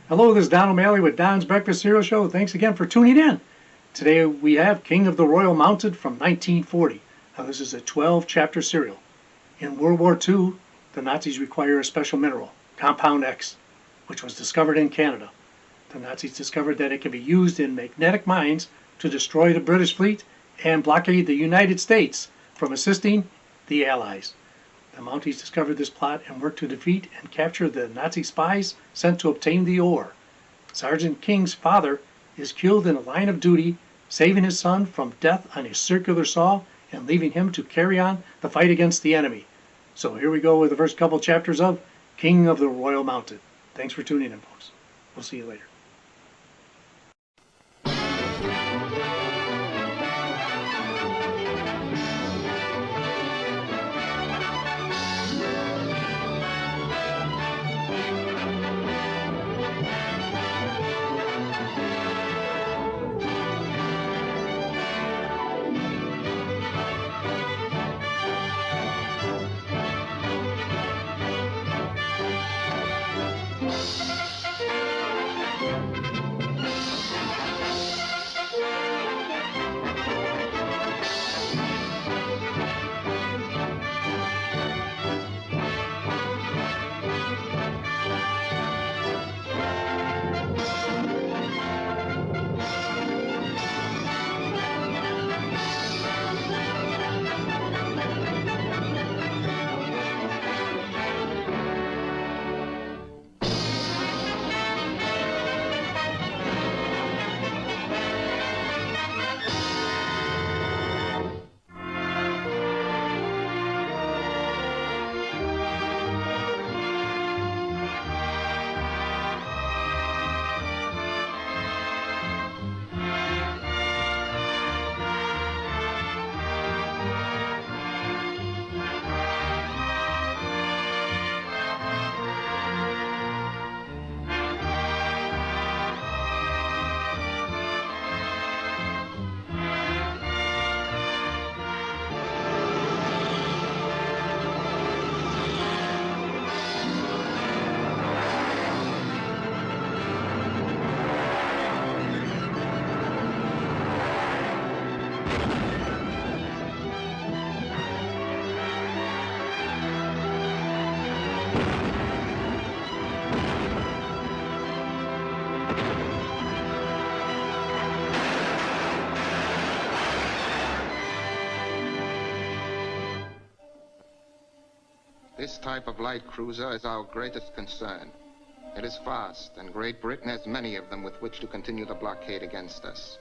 Hello, this is Don O'Malley with Don's Breakfast Cereal Show. Thanks again for tuning in. Today we have King of the Royal Mounted from 1940. Now this is a 12-chapter serial. In World War II, the Nazis require a special mineral, Compound X, which was discovered in Canada. The Nazis discovered that it can be used in magnetic mines to destroy the British fleet and blockade the United States from assisting the Allies. The Mounties discovered this plot and worked to defeat and capture the Nazi spies sent to obtain the ore. Sgt King's father is killed in the line of duty, saving his son from death on a circular saw and leaving him to carry on the fight against the enemy. So here we go with the first couple chapters of King of the Royal Mounted. Thanks for tuning in, folks. We'll see you later. This type of light cruiser is our greatest concern. It is fast, and Great Britain has many of them with which to continue the blockade against us.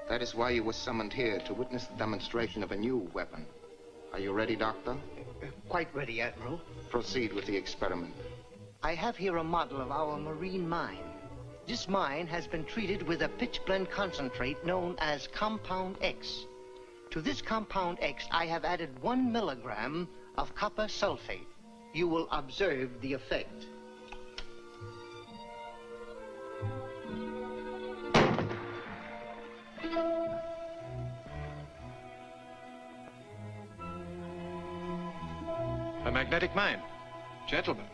That is why you were summoned here, to witness the demonstration of a new weapon. Are you ready, Doctor? Quite ready, Admiral. Proceed with the experiment. I have here a model of our marine mine. This mine has been treated with a pitchblende concentrate known as Compound X. To this Compound X, I have added 1 milligram of copper sulfate. You will observe the effect. A magnetic mine. Gentlemen,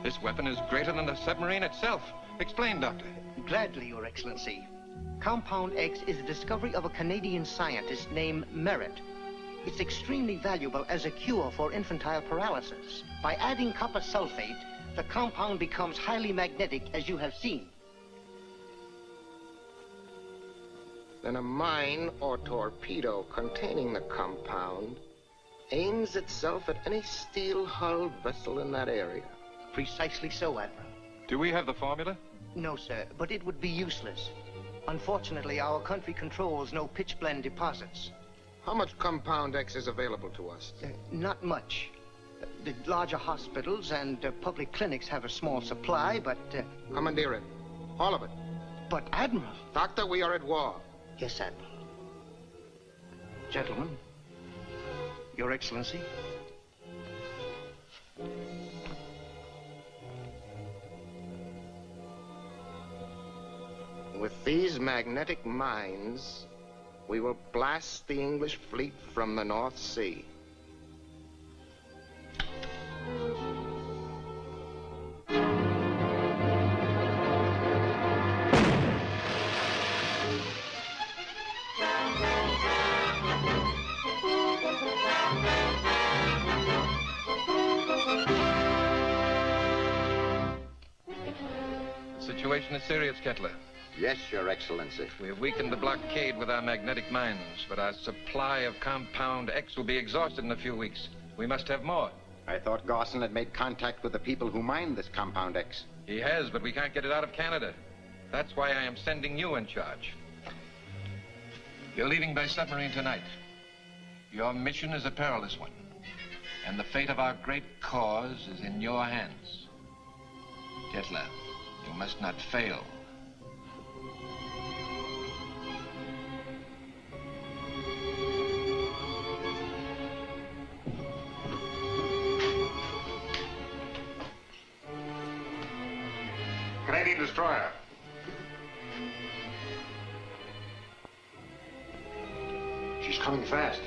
this weapon is greater than the submarine itself. Explain, Doctor. Gladly, Your Excellency. Compound X is the discovery of a Canadian scientist named Merritt. It's extremely valuable as a cure for infantile paralysis. By adding copper sulfate, the compound becomes highly magnetic, as you have seen. Then a mine or torpedo containing the compound aims itself at any steel-hulled vessel in that area. Precisely so, Admiral. Do we have the formula? No, sir, but it would be useless. Unfortunately, our country controls no pitchblende deposits. How much Compound X is available to us? Not much. The larger hospitals and public clinics have a small supply, but... Commandeer it. All of it. But, Admiral... Doctor, we are at war. Yes, Admiral. Gentlemen, Your Excellency. With these magnetic mines, we will blast the English fleet from the North Sea. The situation is serious, Kettler. Yes, Your Excellency. We have weakened the blockade with our magnetic mines, but our supply of compound X will be exhausted in a few weeks. We must have more. I thought Garson had made contact with the people who mined this compound X. He has, but we can't get it out of Canada. That's why I am sending you in charge. You're leaving by submarine tonight. Your mission is a perilous one, and the fate of our great cause is in your hands. Kettler, you must not fail. Canadian destroyer. She's coming fast.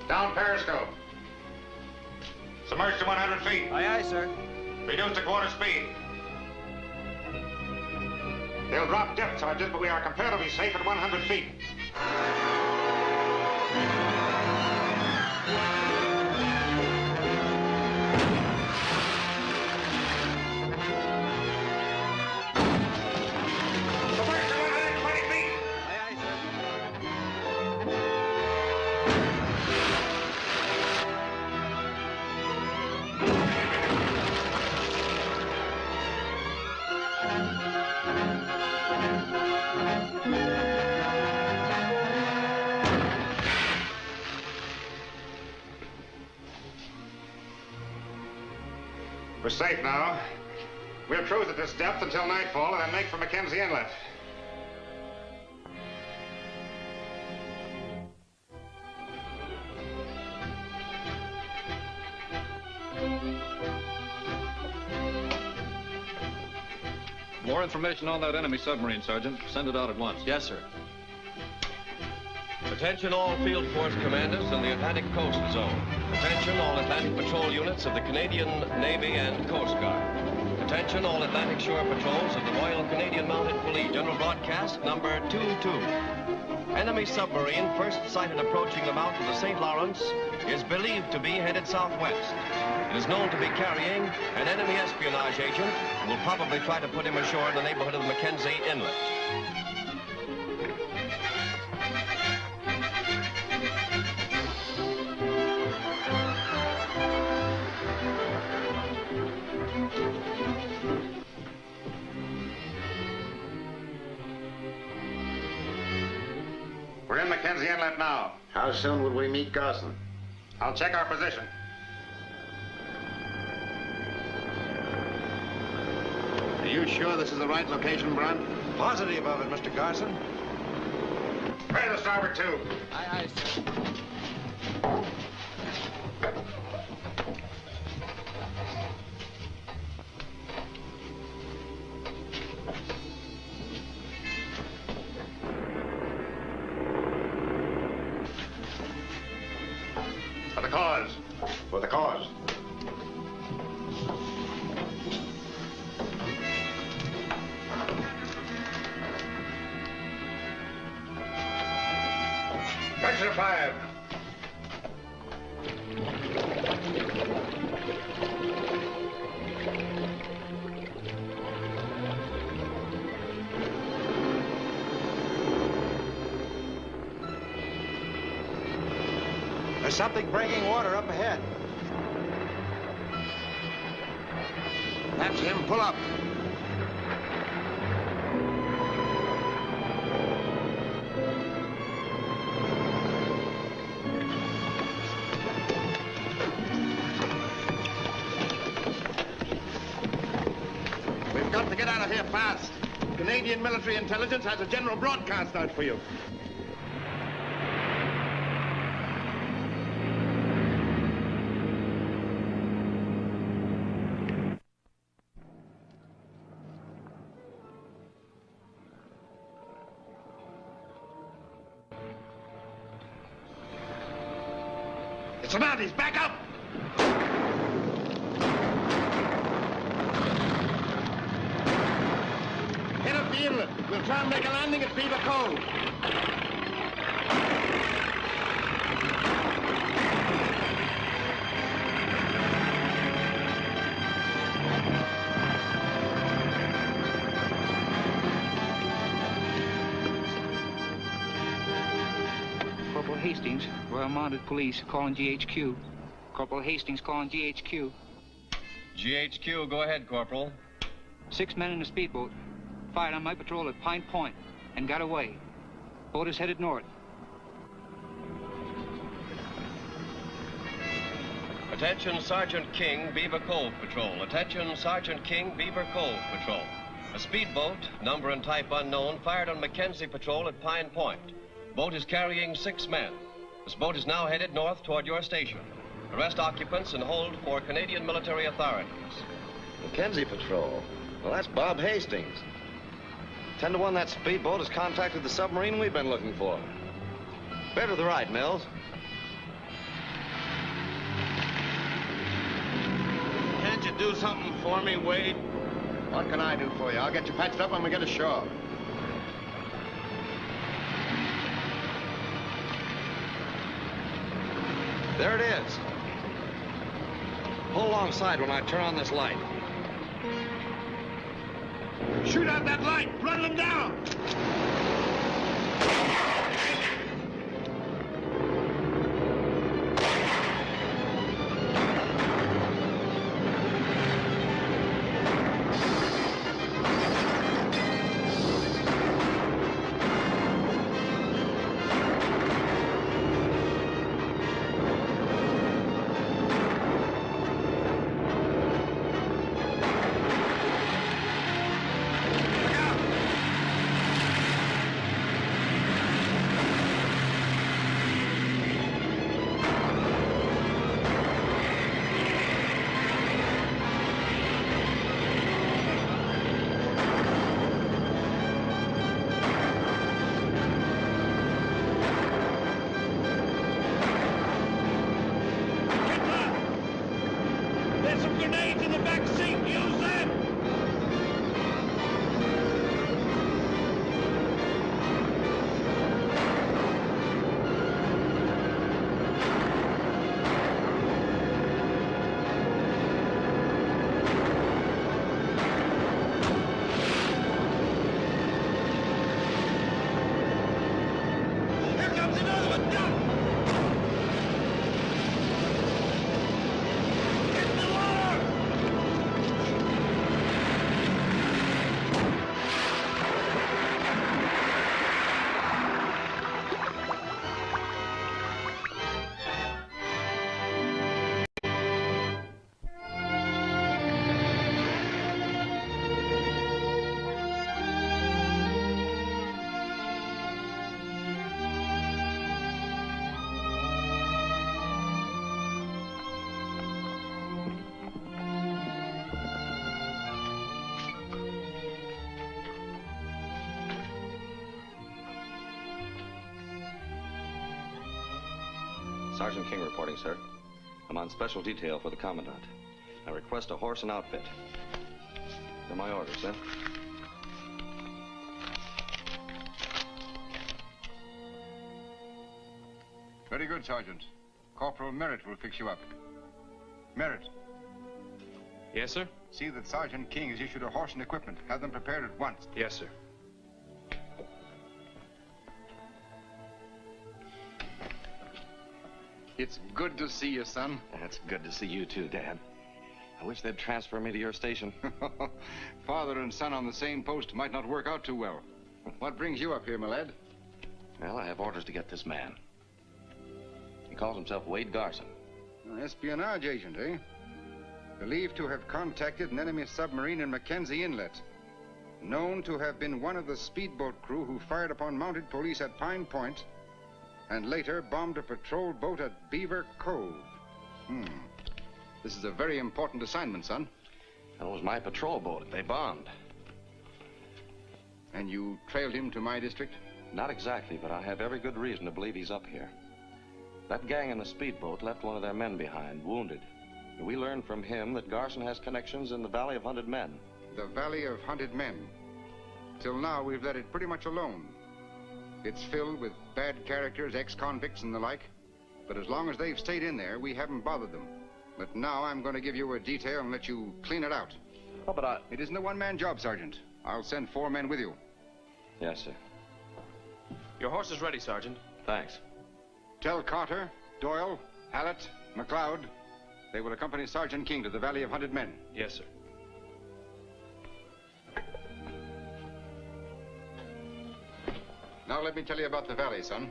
Down periscope. Submerged to 100 feet. Aye, aye, sir. Reduced to quarter speed. They'll drop depth charges, but we are comparatively safe at 100 feet. Submerged to 120 feet. Aye, aye, sir. We're safe now. We'll cruise at this depth until nightfall and then make for Mackenzie Inlet. More information on that enemy submarine, Sergeant. Send it out at once. Yes, sir. Attention all field force commanders in the Atlantic Coast Zone. Attention all Atlantic patrol units of the Canadian Navy and Coast Guard. Attention all Atlantic shore patrols of the Royal Canadian Mounted Police. General broadcast number 22. Enemy submarine first sighted approaching the mouth of the St. Lawrence is believed to be headed southwest. It is known to be carrying an enemy espionage agent who will probably try to put him ashore in the neighborhood of Mackenzie Inlet. We're in Mackenzie Inlet now. How soon will we meet Garson? I'll check our position. Are you sure this is the right location, Brunt? Positive of it, Mr. Garson. Spray the starboard tube. Aye, aye, sir. For the cause. For the cause. Section 5. There's something breaking water up ahead. That's him. Pull up. got to get out of here fast. Canadian military intelligence has a general broadcast out for you. It's the Mounties. Back up! Head up the inlet. We'll try and make a landing at Beaver Cove. Corporal Hastings, Royal Mounted Police, calling GHQ. Corporal Hastings calling GHQ. GHQ, go ahead, Corporal. 6 men in a speedboat fired on my patrol at Pine Point and got away. Boat is headed north. Attention, Sgt King, Beaver Cove Patrol. Attention, Sgt King, Beaver Cove Patrol. A speedboat, number and type unknown, fired on Mackenzie Patrol at Pine Point. Boat is carrying 6 men. This boat is now headed north toward your station. Arrest occupants and hold for Canadian military authorities. Mackenzie Patrol? Well, that's Bob Hastings. 10 to 1, that speedboat has contacted the submarine we've been looking for. Bear to the right, Mills. Can't you do something for me, Wade? What can I do for you? I'll get you patched up when we get ashore. There it is. Pull alongside when I turn on this light. Shoot out that light! Run them down! Sgt King reporting, sir. I'm on special detail for the Commandant. I request a horse and outfit. They're my orders, sir. Very good, Sergeant. Corporal Merritt will fix you up. Merritt. Yes, sir? See that Sgt King has issued a horse and equipment. Have them prepared at once. Yes, sir. It's good to see you, son. It's good to see you too, Dad. I wish they'd transfer me to your station. Father and son on the same post might not work out too well. What brings you up here, my lad? Well, I have orders to get this man. He calls himself Wade Garson. An espionage agent, eh? Believed to have contacted an enemy submarine in Mackenzie Inlet. Known to have been one of the speedboat crew who fired upon mounted police at Pine Point and later bombed a patrol boat at Beaver Cove. This is a very important assignment, son. That was my patrol boat that they bombed. And you trailed him to my district? Not exactly, but I have every good reason to believe he's up here. That gang in the speedboat left one of their men behind, wounded. And we learned from him that Garson has connections in the Valley of Hunted Men. The Valley of Hunted Men. Till now, we've let it pretty much alone. It's filled with bad characters, ex-convicts and the like. But as long as they've stayed in there, we haven't bothered them. But now I'm going to give you a detail and let you clean it out. Oh, but It isn't a one-man job, Sergeant. I'll send 4 men with you. Yes, sir. Your horse is ready, Sergeant. Thanks. Tell Carter, Doyle, Hallett, McLeod. They will accompany Sgt King to the Valley of Hunted Men. Yes, sir. Now let me tell you about the valley, son.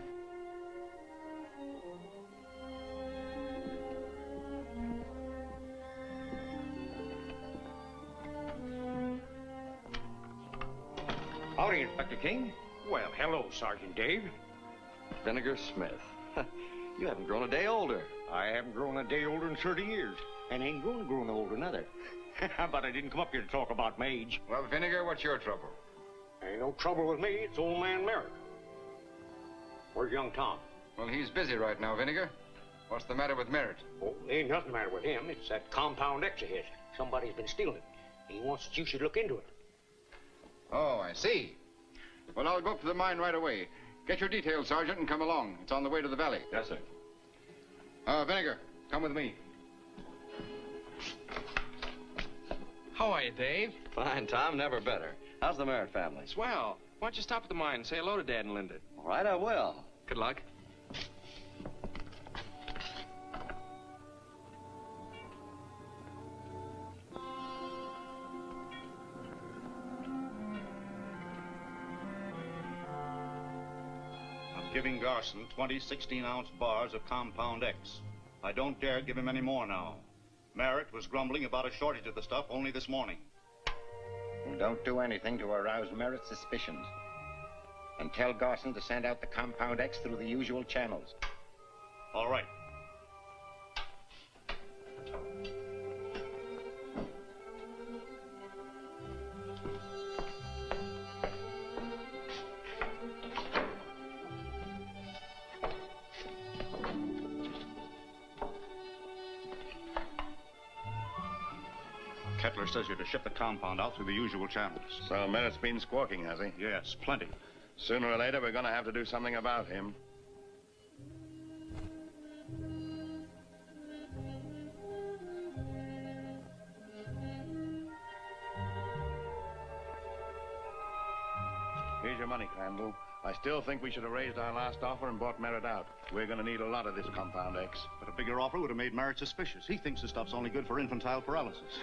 Howdy, Inspector King. Well, hello, Sergeant Dave. Vinegar Smith. You haven't grown a day older. I haven't grown a day older in 30 years, and ain't going to grow no older another. But I didn't come up here to talk about my age. Well, Vinegar, what's your trouble? Ain't no trouble with me. It's old man Merritt. Where's young Tom? Well, he's busy right now, Vinegar. What's the matter with Merritt? Oh, ain't nothing the matter with him. It's that compound X of his. Somebody's been stealing it. He wants that you should look into it. Oh, I see. Well, I'll go up to the mine right away. Get your details, Sergeant, and come along. It's on the way to the valley. Yes, sir. Vinegar, come with me. How are you, Dave? Fine, Tom. Never better. How's the Merritt family? Swell. Why don't you stop at the mine and say hello to Dad and Linda? All right, I will. Good luck. I'm giving Garson 20 16-ounce bars of Compound X. I don't dare give him any more now. Merritt was grumbling about a shortage of the stuff only this morning. Well, don't do anything to arouse Merritt's suspicions. And tell Garson to send out the Compound X through the usual channels. All right. Kettler says you're to ship the compound out through the usual channels. So Merritt's been squawking, has he? Yes, plenty. Sooner or later, we're going to have to do something about him. Here's your money, Crandall. I still think we should have raised our last offer and bought Merritt out. We're going to need a lot of this Compound X. But a bigger offer would have made Merritt suspicious. He thinks the stuff's only good for infantile paralysis.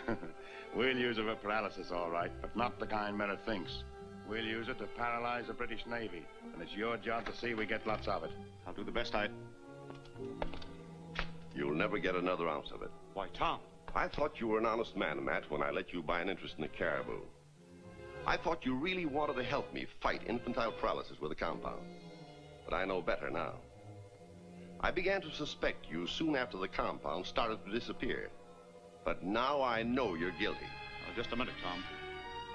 We'll use it for paralysis, all right, but not the kind Merritt thinks. We'll use it to paralyze the British Navy, and it's your job to see we get lots of it. I'll do the best I... You'll never get another ounce of it. Why, Tom. I thought you were an honest man, Matt, when I let you buy an interest in the caribou. I thought you really wanted to help me fight infantile paralysis with a compound. But I know better now. I began to suspect you soon after the compound started to disappear. But now I know you're guilty. Just a minute, Tom.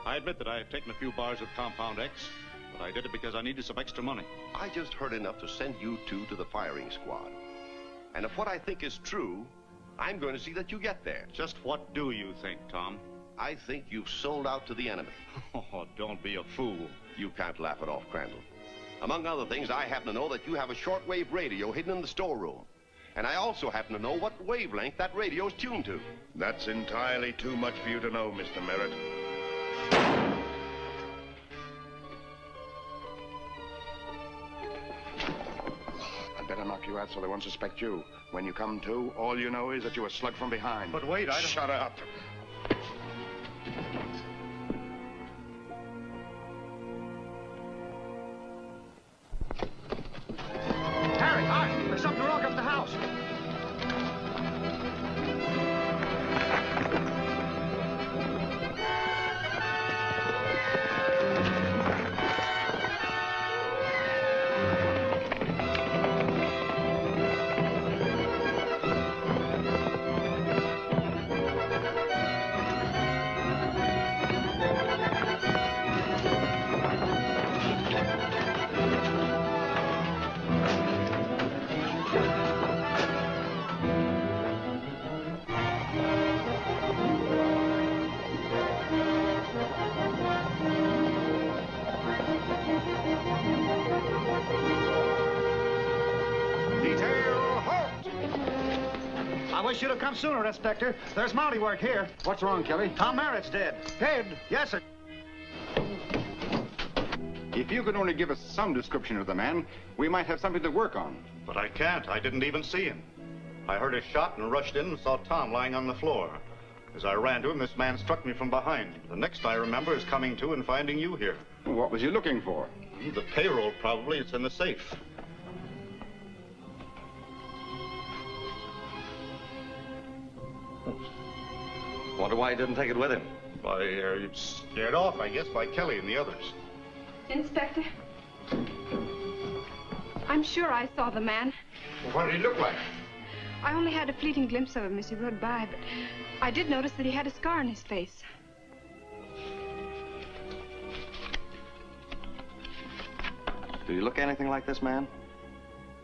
I admit that I have taken a few bars of Compound X, but I did it because I needed some extra money. I just heard enough to send you two to the firing squad. And if what I think is true, I'm going to see that you get there. Just what do you think, Tom? I think you've sold out to the enemy. Oh, don't be a fool. You can't laugh it off, Crandall. Among other things, I happen to know that you have a shortwave radio hidden in the storeroom. And I also happen to know what wavelength that radio is tuned to. That's entirely too much for you to know, Mr. Merritt. I'd better knock you out so they won't suspect you. When you come to, all you know is that you were slugged from behind. But wait, I don't... Shut up. Harry, hi! There's something wrong up the house. wish you'd have come sooner, Inspector. There's Mountie work here. What's wrong, Kelly? Tom Merritt's dead. Dead? Yes, sir. If you could only give us some description of the man, we might have something to work on. But I can't. I didn't even see him. I heard a shot and rushed in and saw Tom lying on the floor. As I ran to him, this man struck me from behind. The next I remember is coming to and finding you here. What was you looking for? The payroll, probably. It's in the safe. Wonder why he didn't take it with him. Scared off, I guess, by Kelly and the others. Inspector, I'm sure I saw the man. Well, what did he look like? I only had a fleeting glimpse of him as he rode by, but I did notice that he had a scar on his face. Do you look anything like this man?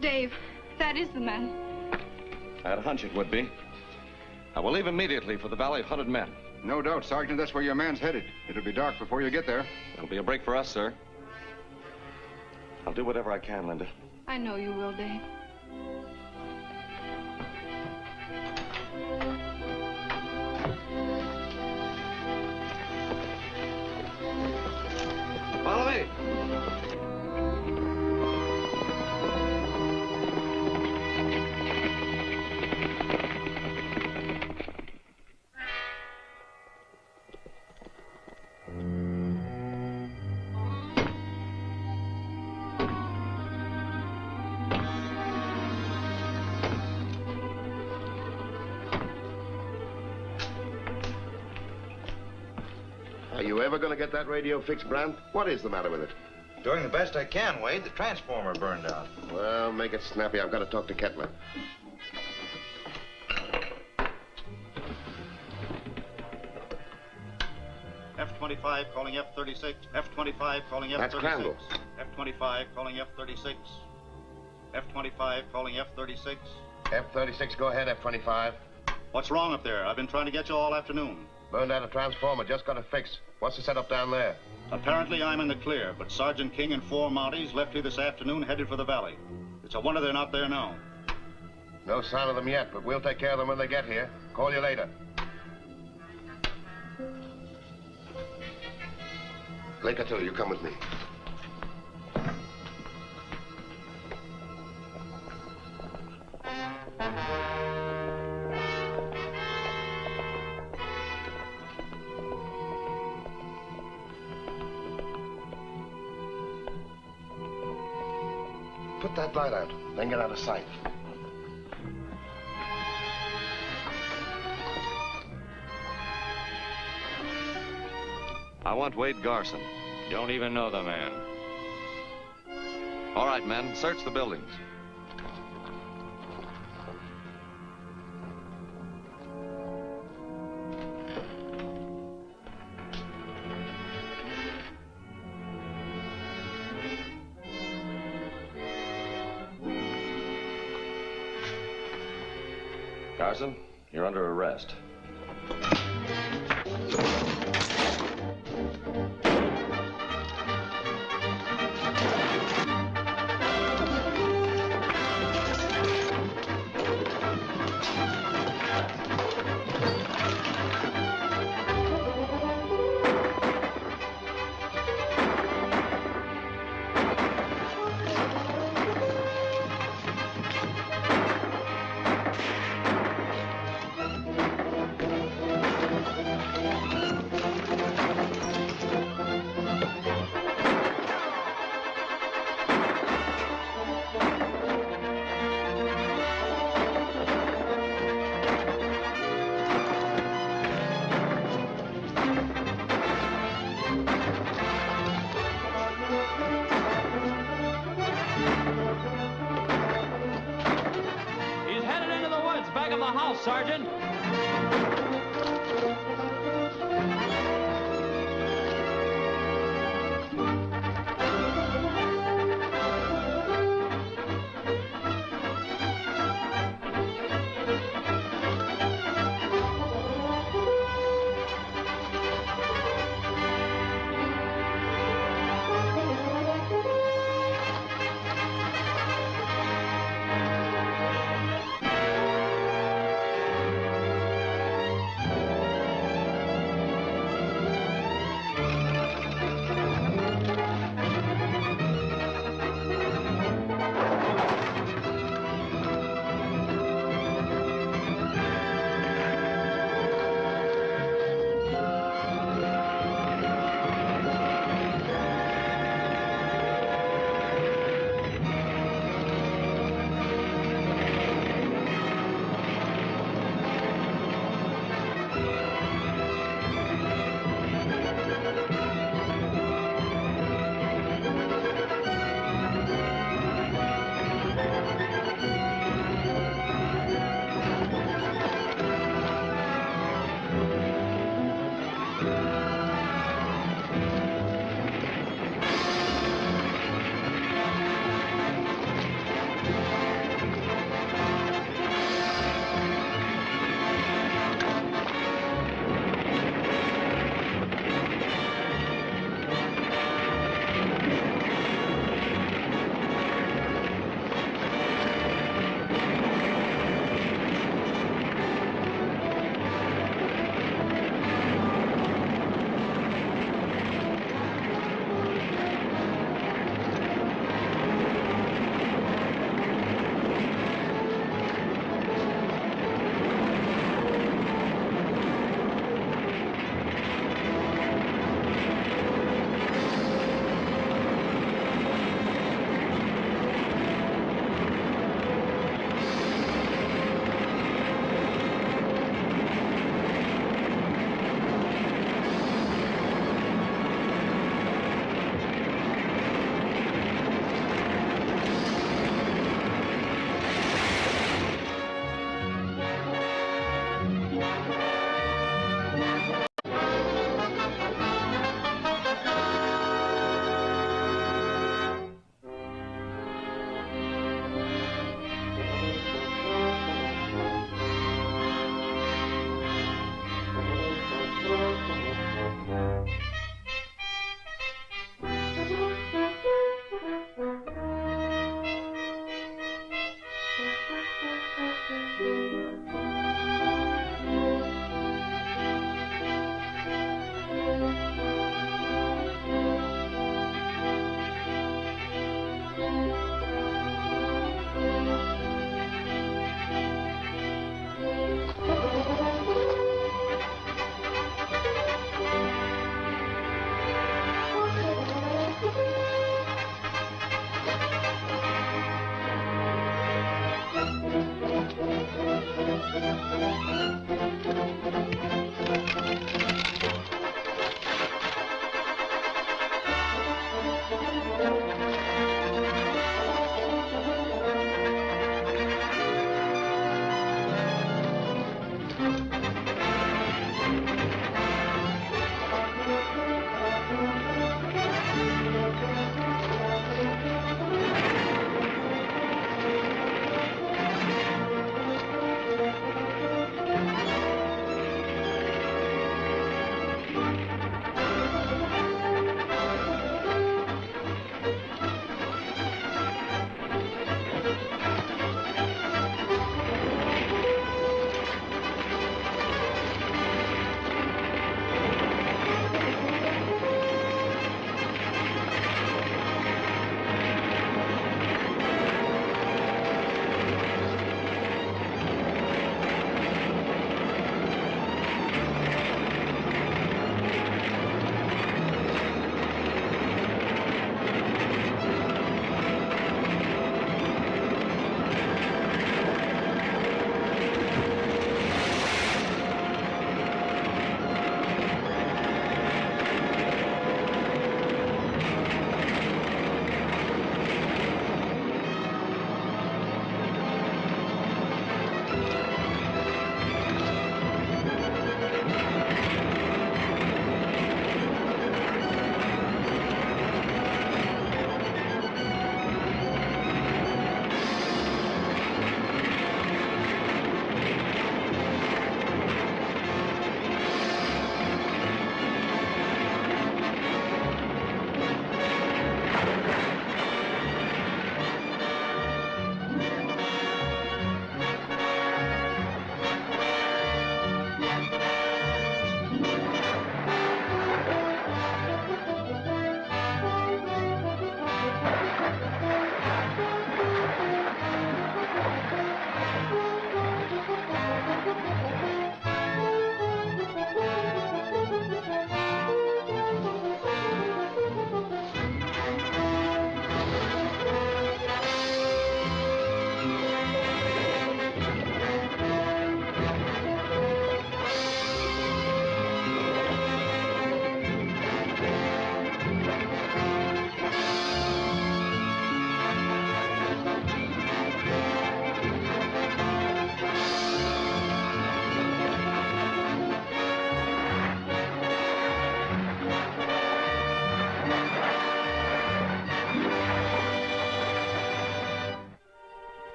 Dave, that is the man. I had a hunch it would be. I will leave immediately for the Valley of Hunted Men. No doubt, Sergeant, that's where your man's headed. It'll be dark before you get there. It'll be a break for us, sir. I'll do whatever I can, Linda. I know you will, Dave. Follow me. Are you ever going to get that radio fixed, Brandt? What is the matter with it? Doing the best I can, Wade. The transformer burned out. Well, make it snappy. I've got to talk to Kettler. F-25 calling F-36. F-25 calling F-36. That's Crandall. F-25 calling F-36. F-25 calling F-36. F-36, go ahead, F-25. What's wrong up there? I've been trying to get you all afternoon. Burned out a transformer, just got it fixed. What's the setup down there? Apparently I'm in the clear, but Sgt King and 4 Mounties left here this afternoon headed for the valley. It's a wonder they're not there now. No sign of them yet, but we'll take care of them when they get here. Call you later. Later, you come with me. Put that light out, then get out of sight. I want Wade Garson. Don't even know the man. All right, men, search the buildings. Garson, you're under arrest. Back of the house, Sergeant.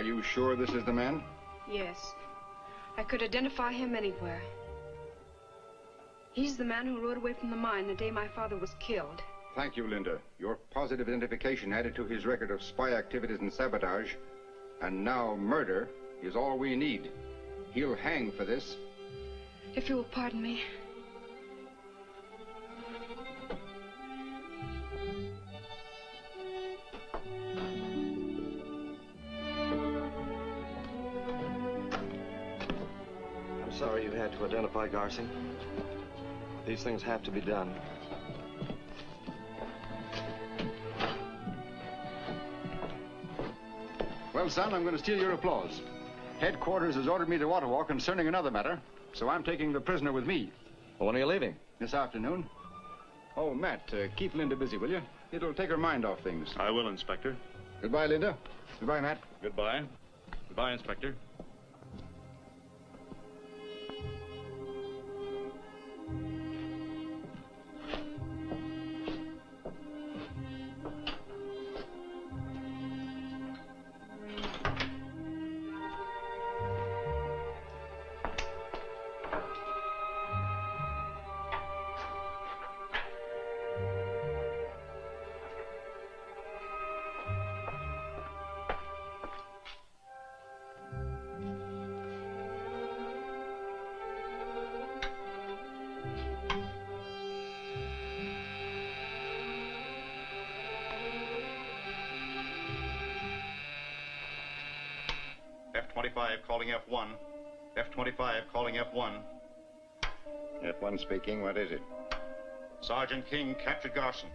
you sure this is the man? Yes. I could identify him anywhere. He's the man who rode away from the mine the day my father was killed. Thank you, Linda. Your positive identification added to his record of spy activities and sabotage, and now murder, is all we need. He'll hang for this. If you will pardon me. I'm sorry you had to identify Garson. These things have to be done. Well, son, I'm going to steal your applause. Headquarters has ordered me to Ottawa concerning another matter, so I'm taking the prisoner with me. Well, when are you leaving? This afternoon. Oh, Matt, keep Linda busy, will you? It'll take her mind off things. I will, Inspector. Goodbye, Linda. Goodbye, Matt. Goodbye. Goodbye, Inspector. F-25 calling F1. F-25 calling F1. F1 speaking. What is it? Sgt King captured Garson.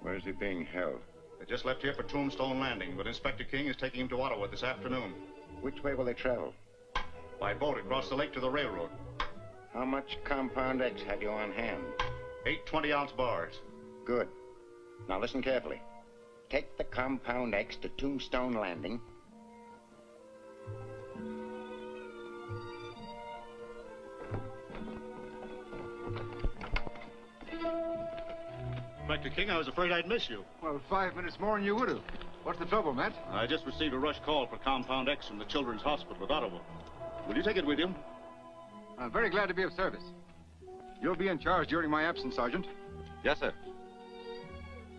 Where's he being held? They just left here for Tombstone Landing, but Inspector King is taking him to Ottawa this afternoon. Which way will they travel? By boat across the lake to the railroad. How much Compound X have you on hand? 8 20-ounce bars. Good. Now listen carefully. Take the Compound X to Tombstone Landing. Inspector King, I was afraid I'd miss you. Well, 5 minutes more and you would have. What's the trouble, Matt? I just received a rush call for Compound X from the Children's Hospital at Ottawa. Will you take it with you? I'm very glad to be of service. You'll be in charge during my absence, Sergeant. Yes, sir.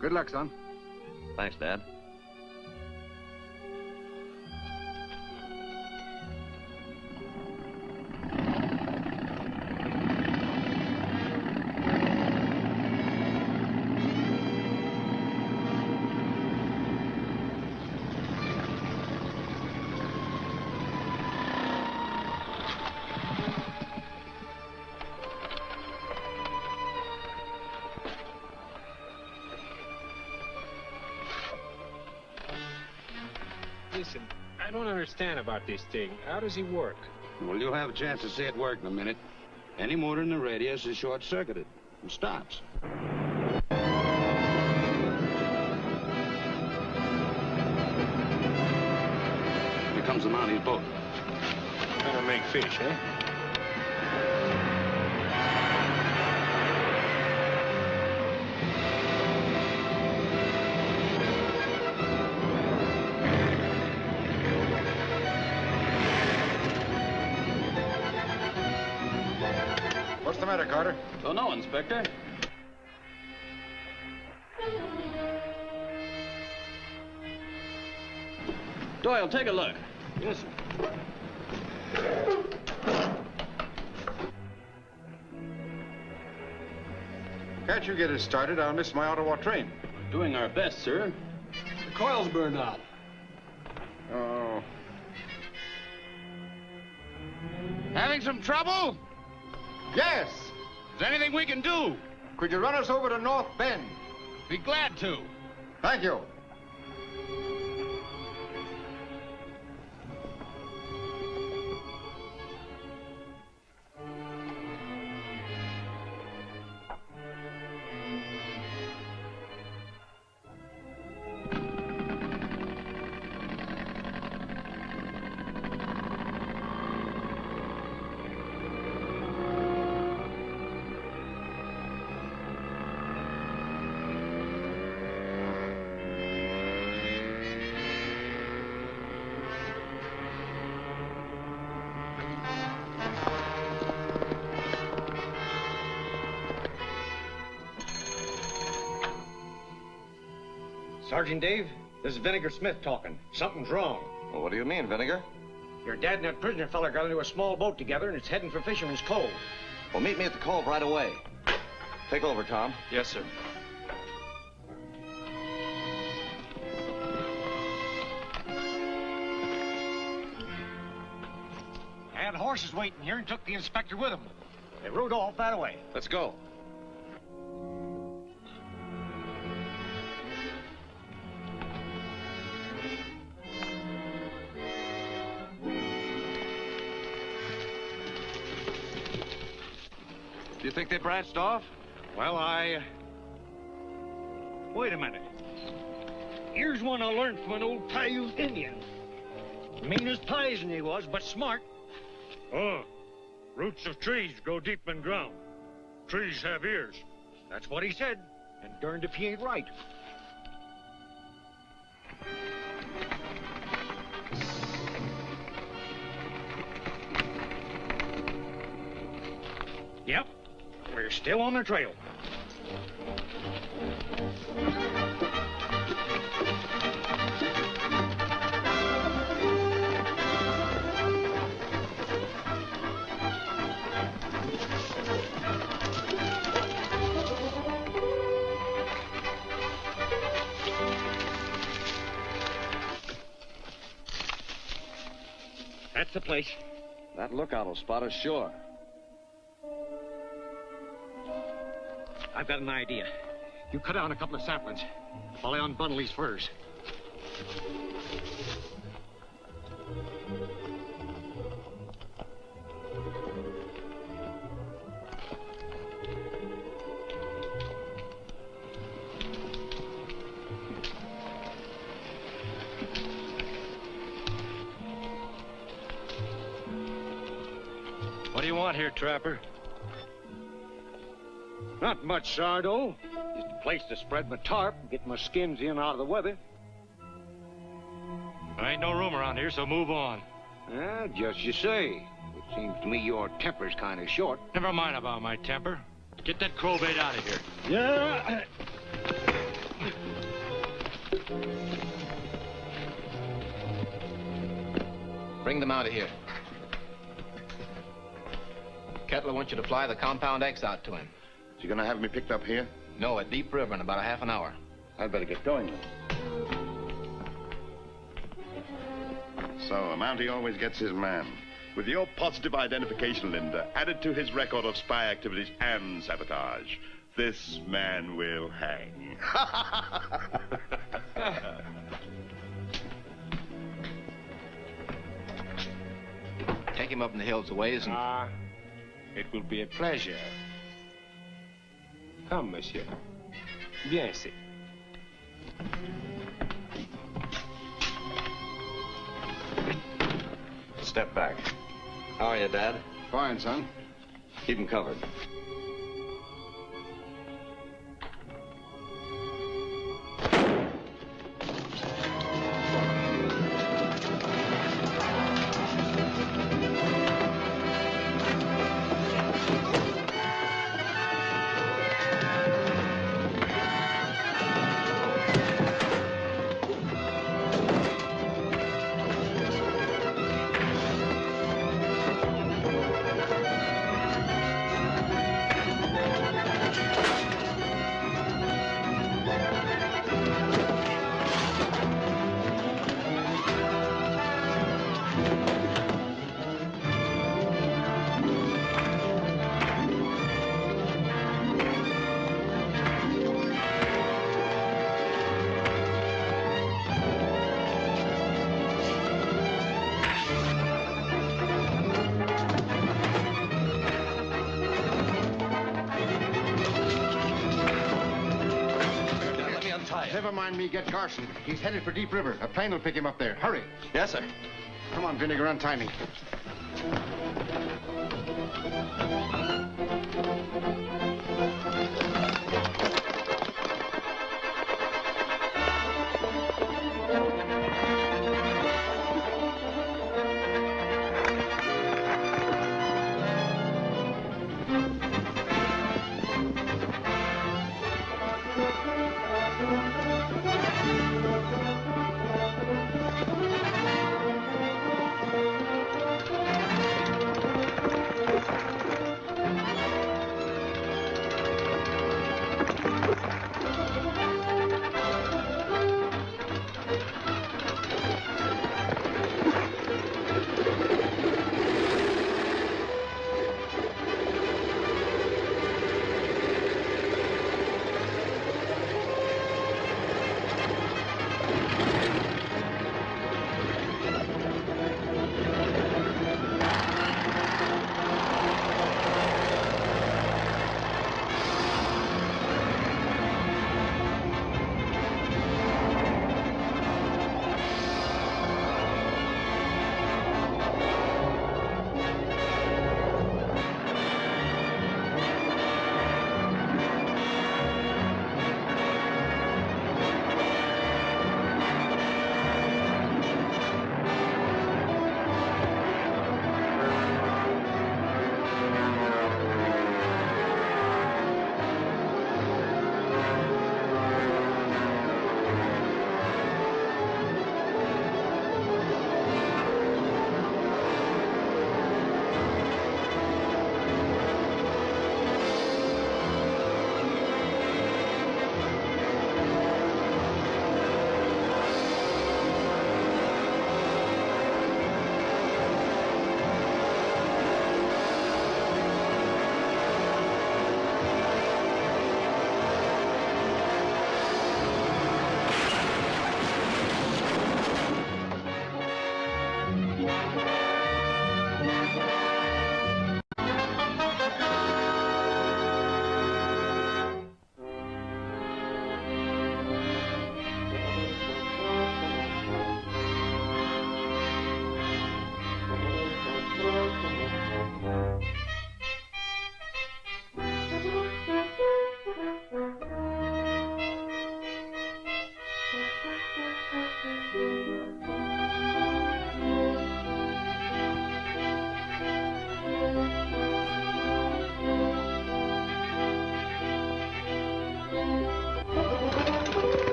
Good luck, son. Thanks, Dad. Listen, I don't understand about this thing. How does he work? Well, you'll have a chance to see it work in a minute. Any motor in the radius is short-circuited and stops. Here comes the Mounties boat. Gonna make fish, eh? What's the matter, Carter? Don't know, Inspector. Doyle, take a look. Yes, sir. Can't you get it started? I'll miss my Ottawa train. We're doing our best, sir. The coil's burned out. Oh. Having some trouble? Yes! Is there anything we can do? Could you run us over to North Bend? Be glad to. Thank you. Sergeant Dave, this is Vinegar Smith talking. Something's wrong. Well, what do you mean, Vinegar? Your dad and that prisoner fella got into a small boat together, and it's heading for Fisherman's Cove. Well, meet me at the cove right away. Take over, Tom. Yes, sir. Had horses waiting here and took the inspector with him. They rode off that way. Let's go. Do you think they branched off? Well, Wait a minute. Here's one I learned from an old Paiute Indian. Mean as poison he was, but smart. Oh, roots of trees go deep in ground. Trees have ears. That's what he said, and darned if he ain't right. Yep, we're still on the trail. That's the place. That lookout will spot us sure. I've got an idea. You cut down a couple of saplings while I unbundle these furs. What do you want here, Trapper? Not much, Sardo. Just a place to spread my tarp and get my skins in out of the weather. There ain't no room around here, so move on. Just you say. It seems to me your temper's kind of short. Never mind about my temper. Get that crowbait out of here. Yeah. Bring them out of here. Kettler wants you to fly the Compound X out to him. Is he gonna have me picked up here? No, at Deep River in about a half an hour. I'd better get going then. So, a Mountie always gets his man. With your positive identification, Linda, added to his record of spy activities and sabotage, this man will hang. Take him up in the hills a ways and... It will be a pleasure. Come, monsieur. Bien ici. Step back. How are you, Dad? Fine, son. Keep him covered. Never mind me, get Garson. He's headed for Deep River. A plane will pick him up there. Hurry. Yes, sir. Come on, Vinegar, untie me.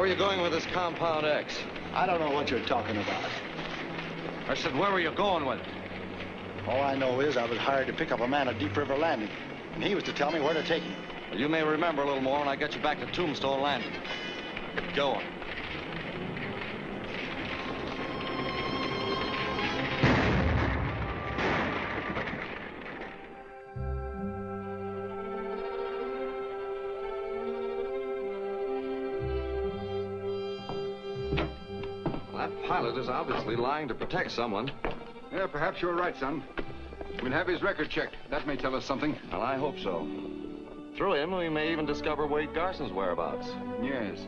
were you going with this Compound X? I don't know what you're talking about. I said, where were you going with it? All I know is I was hired to pick up a man at Deep River Landing, and he was to tell me where to take him. Well, you may remember a little more when I get you back to Tombstone Landing. Get going. That pilot is obviously lying to protect someone. Yeah, perhaps you're right, son. We'll have his record checked. That may tell us something. Well, I hope so. Through him, we may even discover Wade Garson's whereabouts. Yes.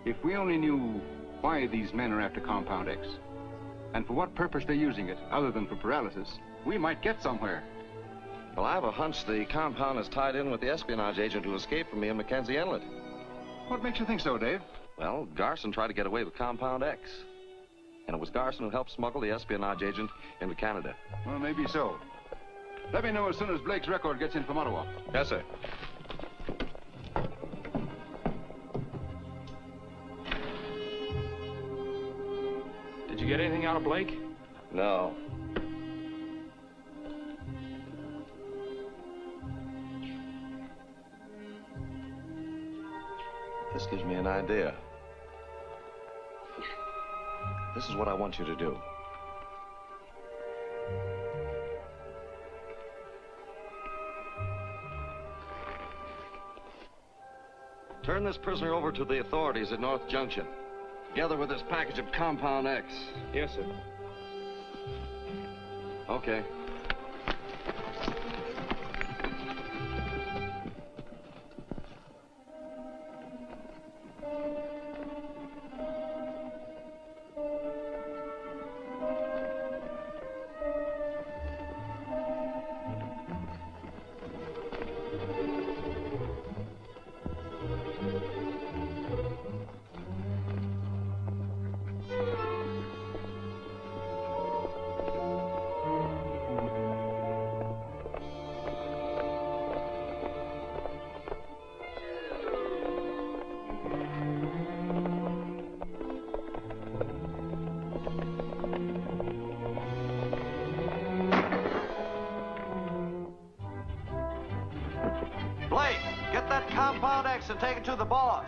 If we only knew why these men are after Compound X, and for what purpose they're using it, other than for paralysis, we might get somewhere. Well, I have a hunch the compound is tied in with the espionage agent who escaped from me in Mackenzie Inlet. What makes you think so, Dave? Well, Garson tried to get away with Compound X. And it was Garson who helped smuggle the espionage agent into Canada. Well, maybe so. Let me know as soon as Blake's record gets in from Ottawa. Yes, sir. Did you get anything out of Blake? No. This gives me an idea. This is what I want you to do. Turn this prisoner over to the authorities at North Junction, together with this package of Compound X. Yes, sir. Okay. Blake, get that Compound X and take it to the boss.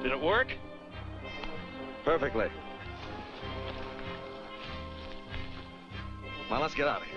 Did it work? Perfectly. Now, let's get out of here.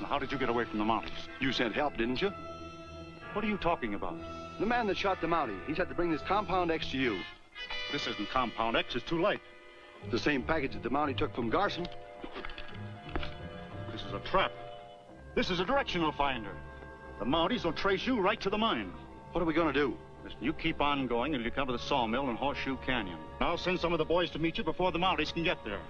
How did you get away from the Mounties? You sent help, didn't you? What are you talking about? The man that shot the Mountie. He said to bring this Compound X to you. This isn't Compound X. It's too late. The same package that the Mountie took from Garson. This is a trap. This is a directional finder. The Mounties will trace you right to the mine. What are we going to do? Listen, you keep on going until you come to the sawmill in Horseshoe Canyon. I'll send some of the boys to meet you before the Mounties can get there.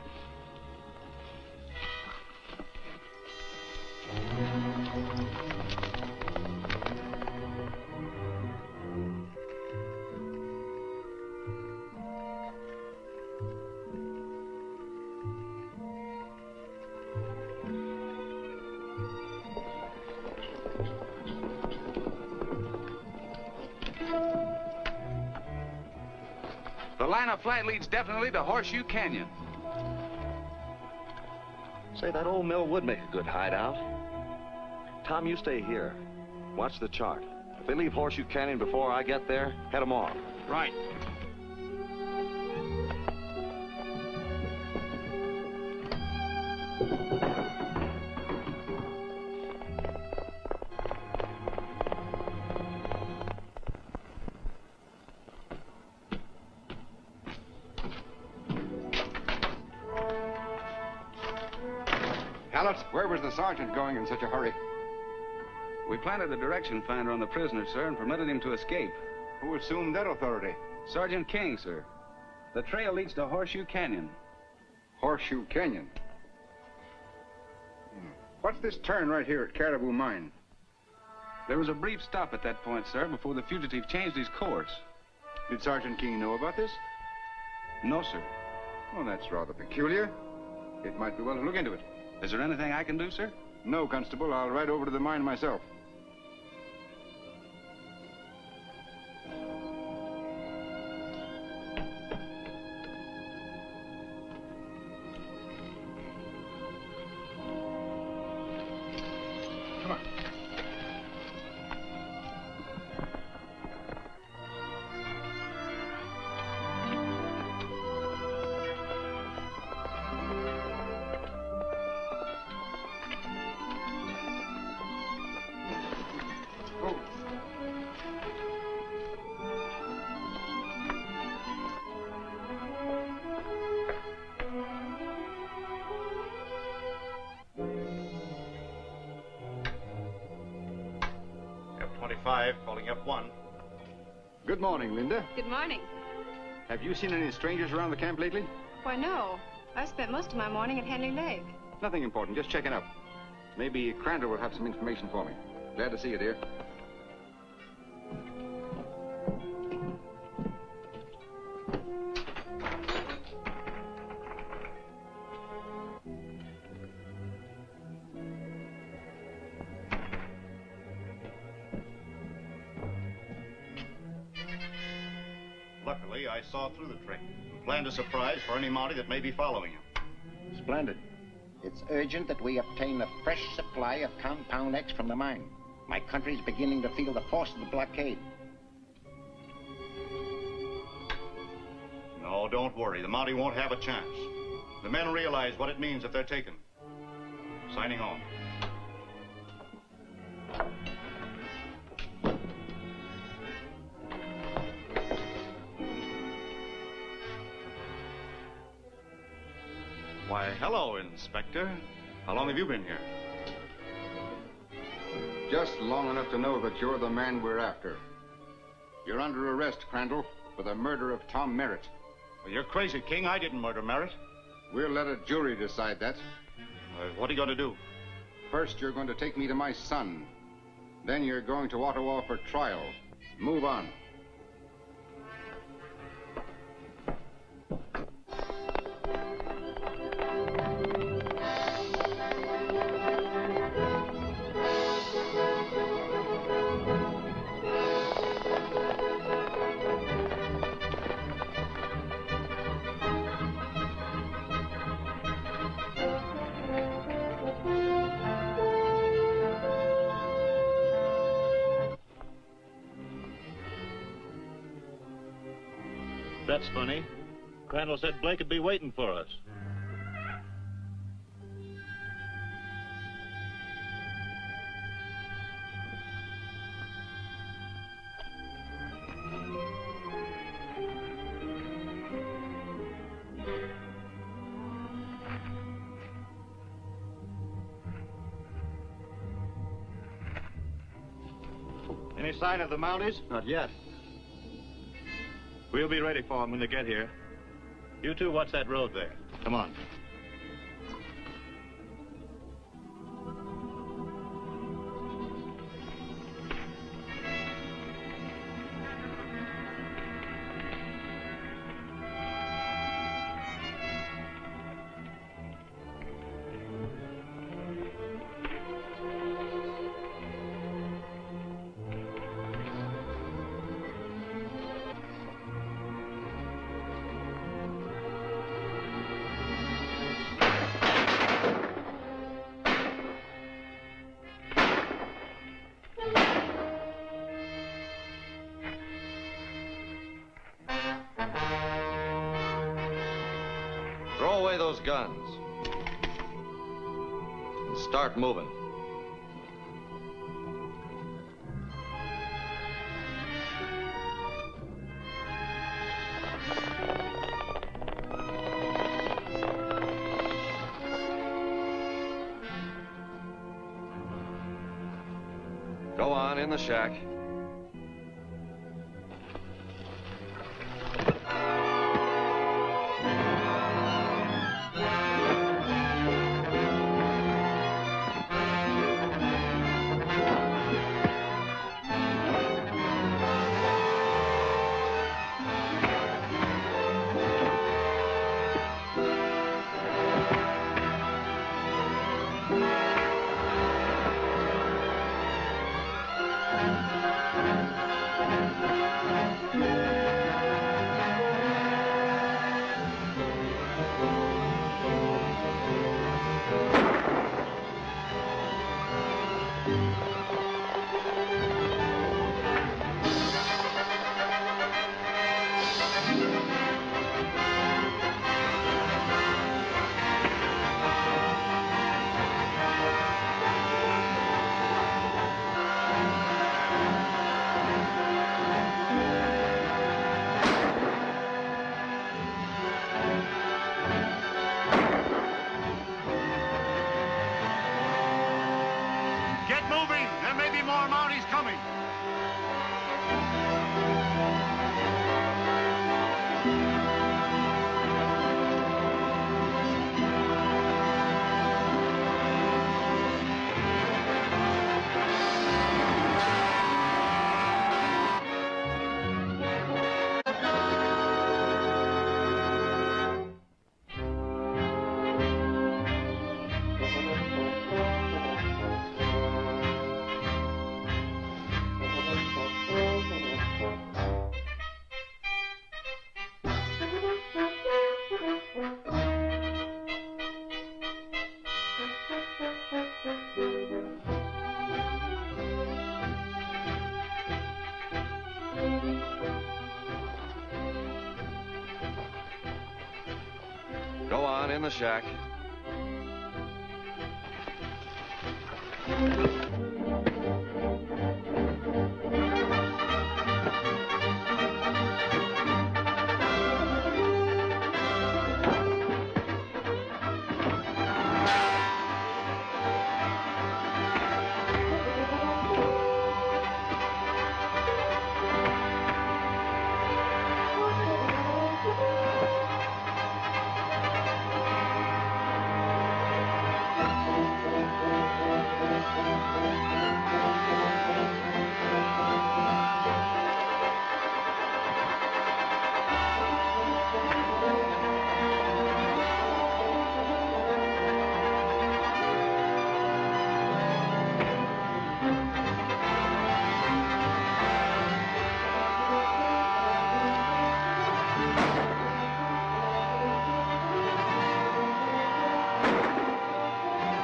The line of flight leads definitely to Horseshoe Canyon. Say, that old mill would make a good hideout. Tom, you stay here. Watch the chart. If they leave Horseshoe Canyon before I get there, head them off. Right. Hallett, where was the sergeant going in such a hurry? We planted the direction finder on the prisoner, sir, and permitted him to escape. Who assumed that authority? Sergeant King, sir. The trail leads to Horseshoe Canyon. Horseshoe Canyon? What's this turn right here at Caribou Mine? There was a brief stop at that point, sir, before the fugitive changed his course. Did Sergeant King know about this? No, sir. Well, that's rather peculiar. It might be well to look into it. Is there anything I can do, sir? No, Constable. I'll ride over to the mine myself. Come on. F-25, calling F-1. Good morning, Linda. Good morning. Have you seen any strangers around the camp lately? Why, no. I spent most of my morning at Henley Lake. Nothing important, just checking up. Maybe Crandall will have some information for me. Glad to see you, dear. Luckily, I saw through the trick and planned a surprise for any Mountie that may be following him. Splendid. It's urgent that we obtain a fresh supply of Compound X from the mine. My country's beginning to feel the force of the blockade. No, don't worry. The Mountie won't have a chance. The men realize what it means if they're taken. Signing on. Why, hello, Inspector. How long have you been here? Just long enough to know that you're the man we're after. You're under arrest, Crandall, for the murder of Tom Merritt. Well, you're crazy, King. I didn't murder Merritt. We'll let a jury decide that. What are you going to do? First, you're going to take me to my son. Then you're going to Ottawa for trial. Move on. That's funny. Crandall said Blake would be waiting for us. Any sign of the Mounties? Not yet. We'll be ready for them when they get here. You two watch that road there. Come on. guns. And start moving. Go on, in the shack. Get moving! There may be more Mounties coming! Go on, in the shack.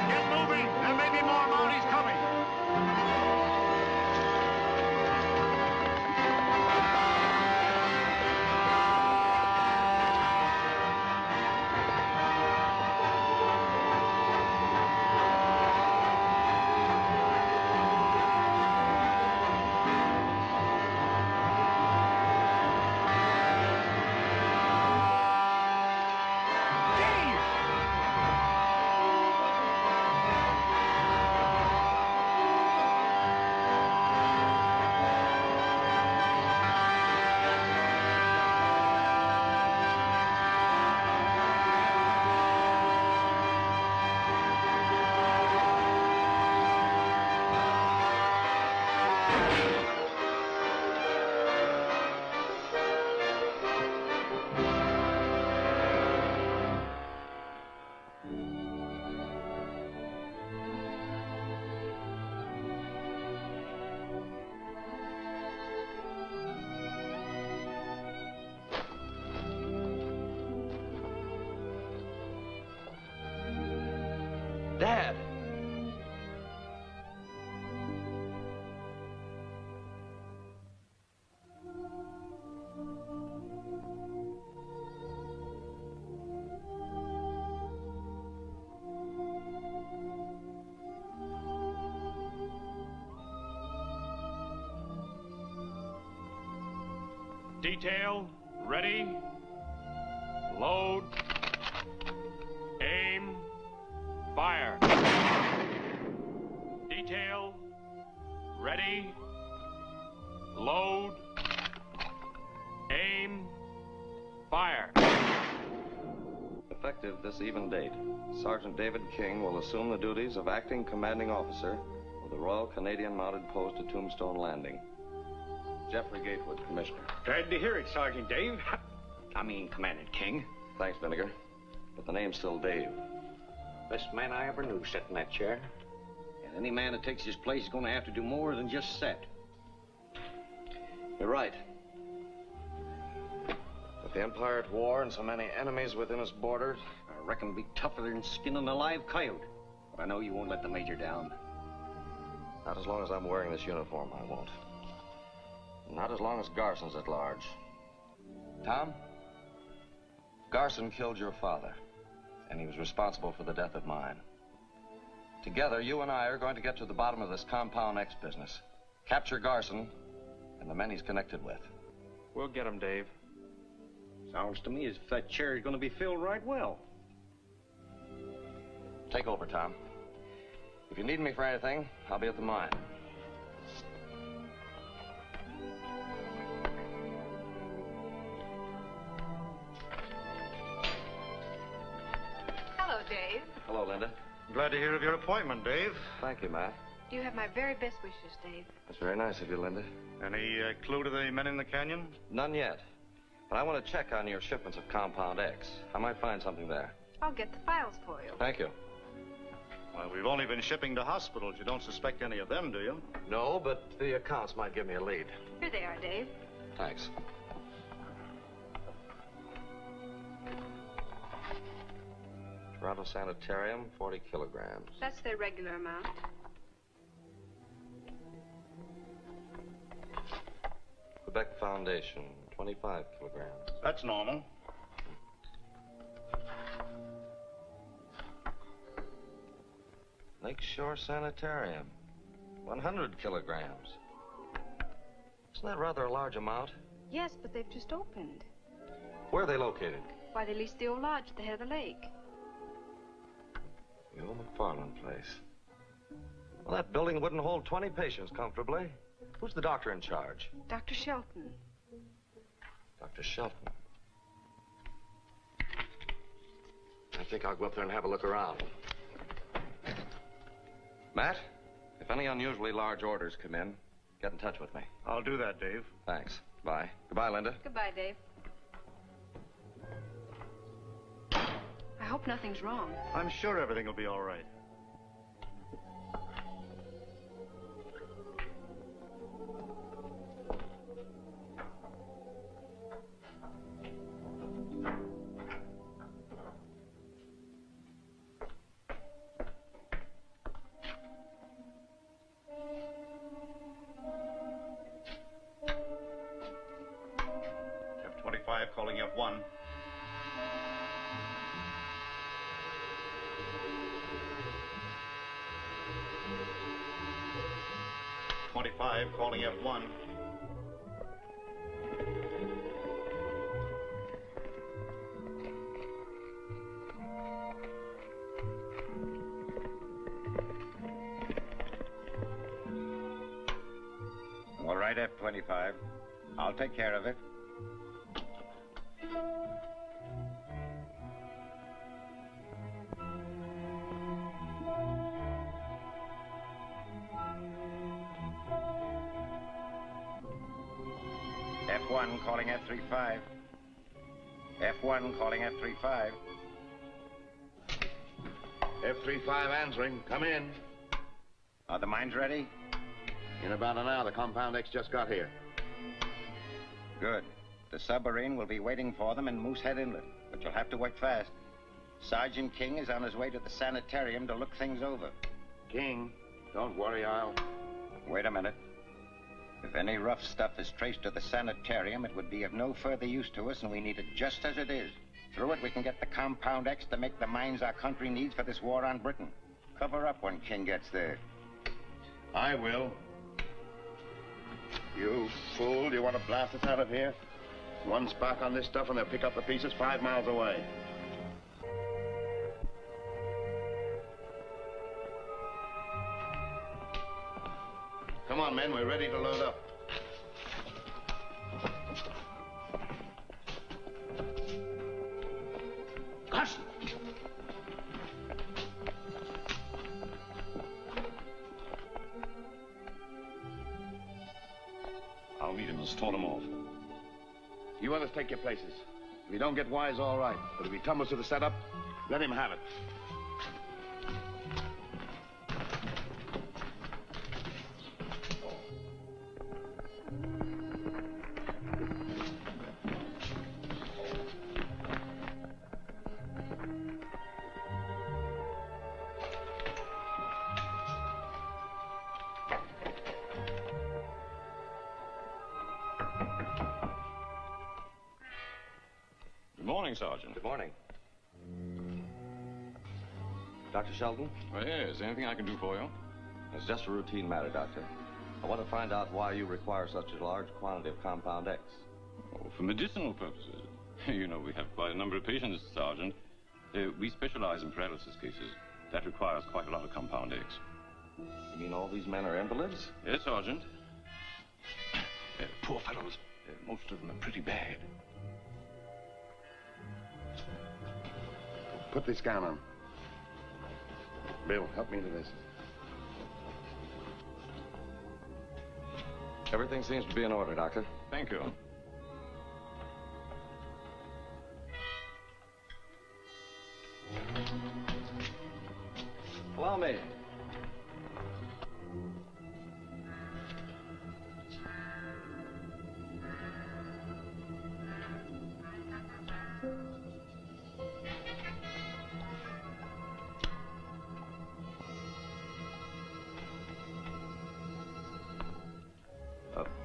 Get moving! There may be more Mounties coming! Dad! Detail, ready, load, aim, fire. Detail, ready, load, aim, fire. Effective this even date, Sergeant David King will assume the duties of acting commanding officer of the Royal Canadian Mounted Post at Tombstone Landing. Jeffrey Gatewood, Commissioner. Glad to hear it, Sergeant Dave. Commander King. Thanks, Vinegar. But the name's still Dave. Best man I ever knew sat in that chair. And any man that takes his place is going to have to do more than just sit. You're right. With the Empire at war and so many enemies within its borders, I reckon it'll be tougher than skinning a live coyote. But I know you won't let the Major down. not as long as I'm wearing this uniform, I won't. Not as long as Garson's at large. Tom, Garson killed your father, and he was responsible for the death of mine. Together, you and I are going to get to the bottom of this Compound X business. Capture Garson and the men he's connected with. We'll get him, Dave. Sounds to me as if that chair is going to be filled right well. Take over, Tom. If you need me for anything, I'll be at the mine. Hello, Dave. Hello, Linda. Glad to hear of your appointment, Dave. Thank you, Matt. You have my very best wishes, Dave. That's very nice of you, Linda. Any clue to the men in the canyon? None yet. But I want to check on your shipments of Compound X. I might find something there. I'll get the files for you. Thank you. Well, we've only been shipping to hospitals. You don't suspect any of them, do you? No, but the accounts might give me a lead. Here they are, Dave. Thanks. Toronto Sanitarium, 40 kilograms. That's their regular amount. Quebec Foundation, 25 kilograms. That's normal. Lakeshore Sanitarium, 100 kilograms. Isn't that rather a large amount? Yes, but they've just opened. Where are they located? Why, they leased the old lodge at the head of the lake. The old McFarland place. Well, that building wouldn't hold 20 patients comfortably. Who's the doctor in charge? Dr. Shelton. Dr. Shelton. I think I'll go up there and have a look around. Matt, if any unusually large orders come in, get in touch with me. I'll do that, Dave. Thanks. Bye. Goodbye, Linda. Goodbye, Dave. I hope nothing's wrong. I'm sure everything will be all right. F-25 calling F1. Calling F1. All right, F-25. I'll take care of it. F1 calling F-35. F1 calling F-35. F-35 answering. Come in. Are the mines ready? In about an hour, the Compound X just got here. Good. The submarine will be waiting for them in Moosehead Inlet, but you'll have to work fast. Sergeant King is on his way to the sanitarium to look things over. King, don't worry, I'll... Wait a minute. If any rough stuff is traced to the sanitarium, it would be of no further use to us, and we need it just as it is. Through it, we can get the Compound X to make the mines our country needs for this war on Britain. Cover up when King gets there. I will. You fool, do you want to blast us out of here? One spark on this stuff and they'll pick up the pieces 5 miles away. Come on, men, we're ready to load up. Garson! I'll meet him and stall him off. You others take your places. If he don't get wise, all right. But if he tumbles to the setup, let him have it. Good morning, Sergeant. Good morning. Dr. Sheldon? Well, yes. Anything I can do for you? It's just a routine matter, Doctor. I want to find out why you require such a large quantity of Compound X. Oh, for medicinal purposes. You know, we have quite a number of patients, Sergeant. We specialize in paralysis cases. That requires quite a lot of Compound X. You mean all these men are invalids? Yes, Sergeant. Poor fellows. Most of them are pretty bad. Put this gown on. Bill, help me to this. Everything seems to be in order, Doctor. Thank you. Allow me.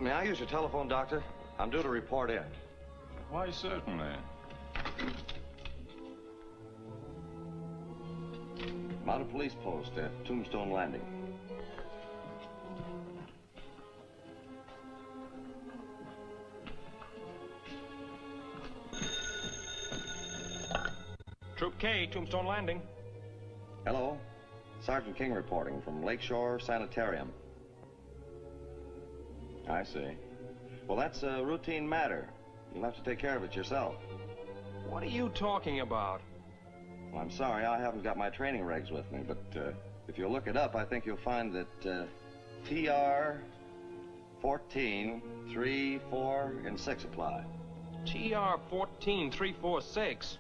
May I use your telephone, Doctor? I'm due to report in. Why, certainly. Mounted police post at Tombstone Landing. Troop K, Tombstone Landing. Hello. Sgt King reporting from Lakeshore Sanitarium. I see. Well, that's a routine matter. You'll have to take care of it yourself. What are you talking about? Well, I'm sorry, I haven't got my training regs with me, but if you look it up, I think you'll find that TR 14, 3, 4, and 6 apply. TR 14, 3, 4, 6.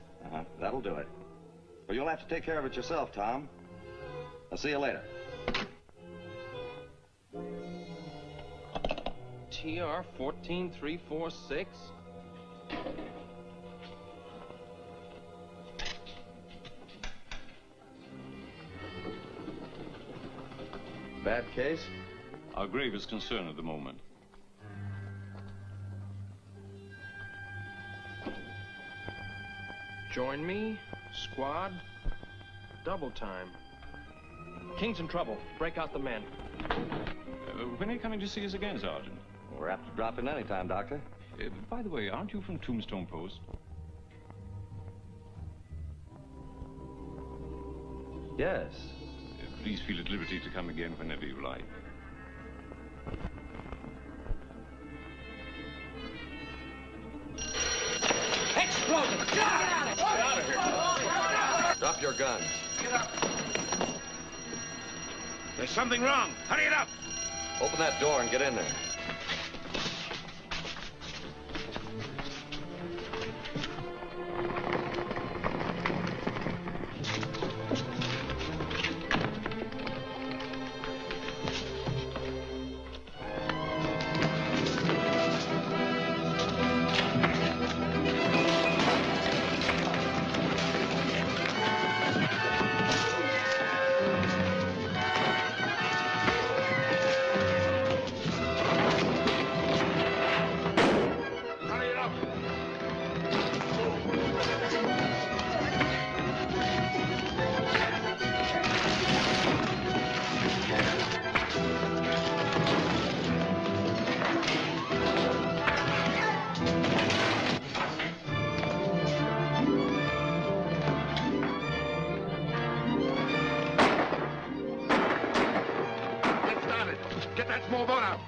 That'll do it. Well, you'll have to take care of it yourself, Tom. I'll see you later. TR 14, 3, 4, 6? Bad case? Our gravest concern at the moment. Join me, squad, double time. King's in trouble. Break out the men. When are you coming to see us again, Sergeant? We're apt to drop in any time, Doctor. By the way, aren't you from Tombstone Post? Yes. Please feel at liberty to come again whenever you like. Explosion! Get out of here! Drop your gun. Get up! There's something wrong. Hurry it up! Open that door and get in there. Get that small boat out.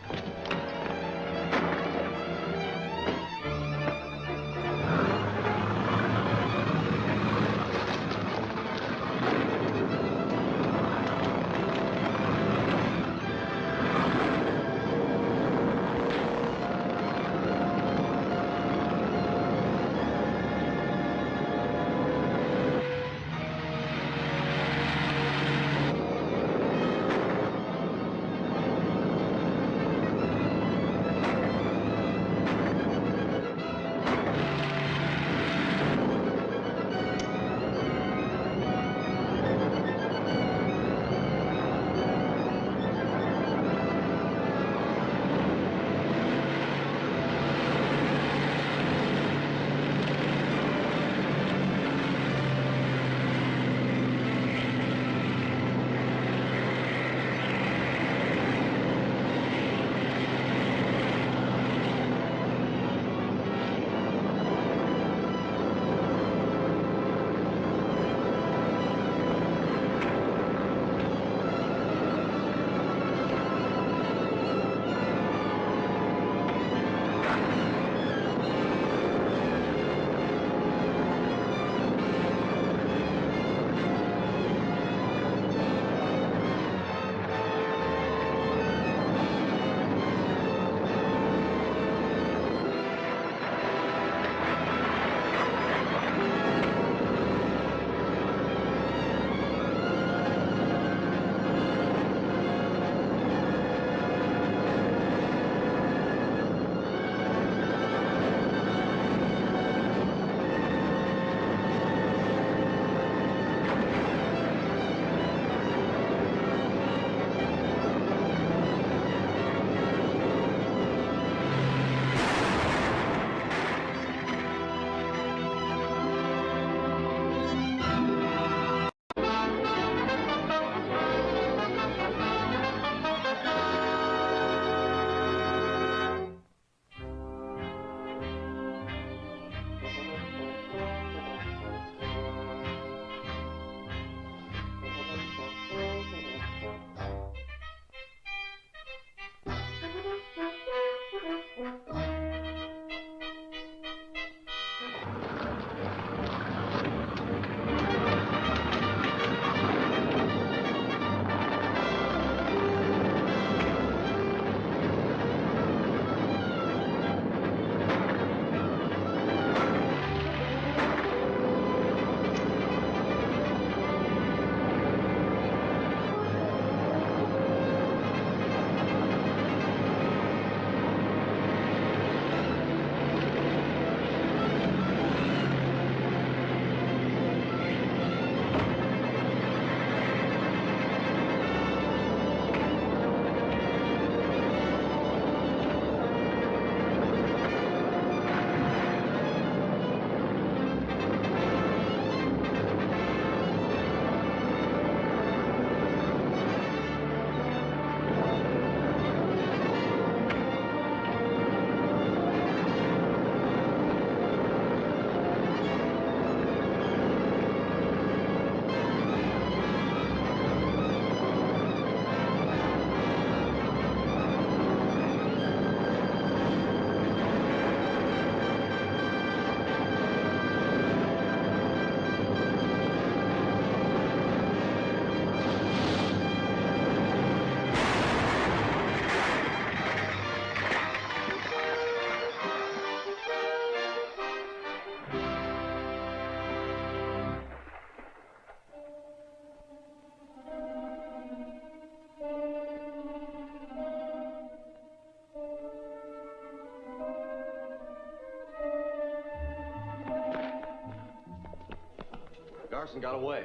Garson got away.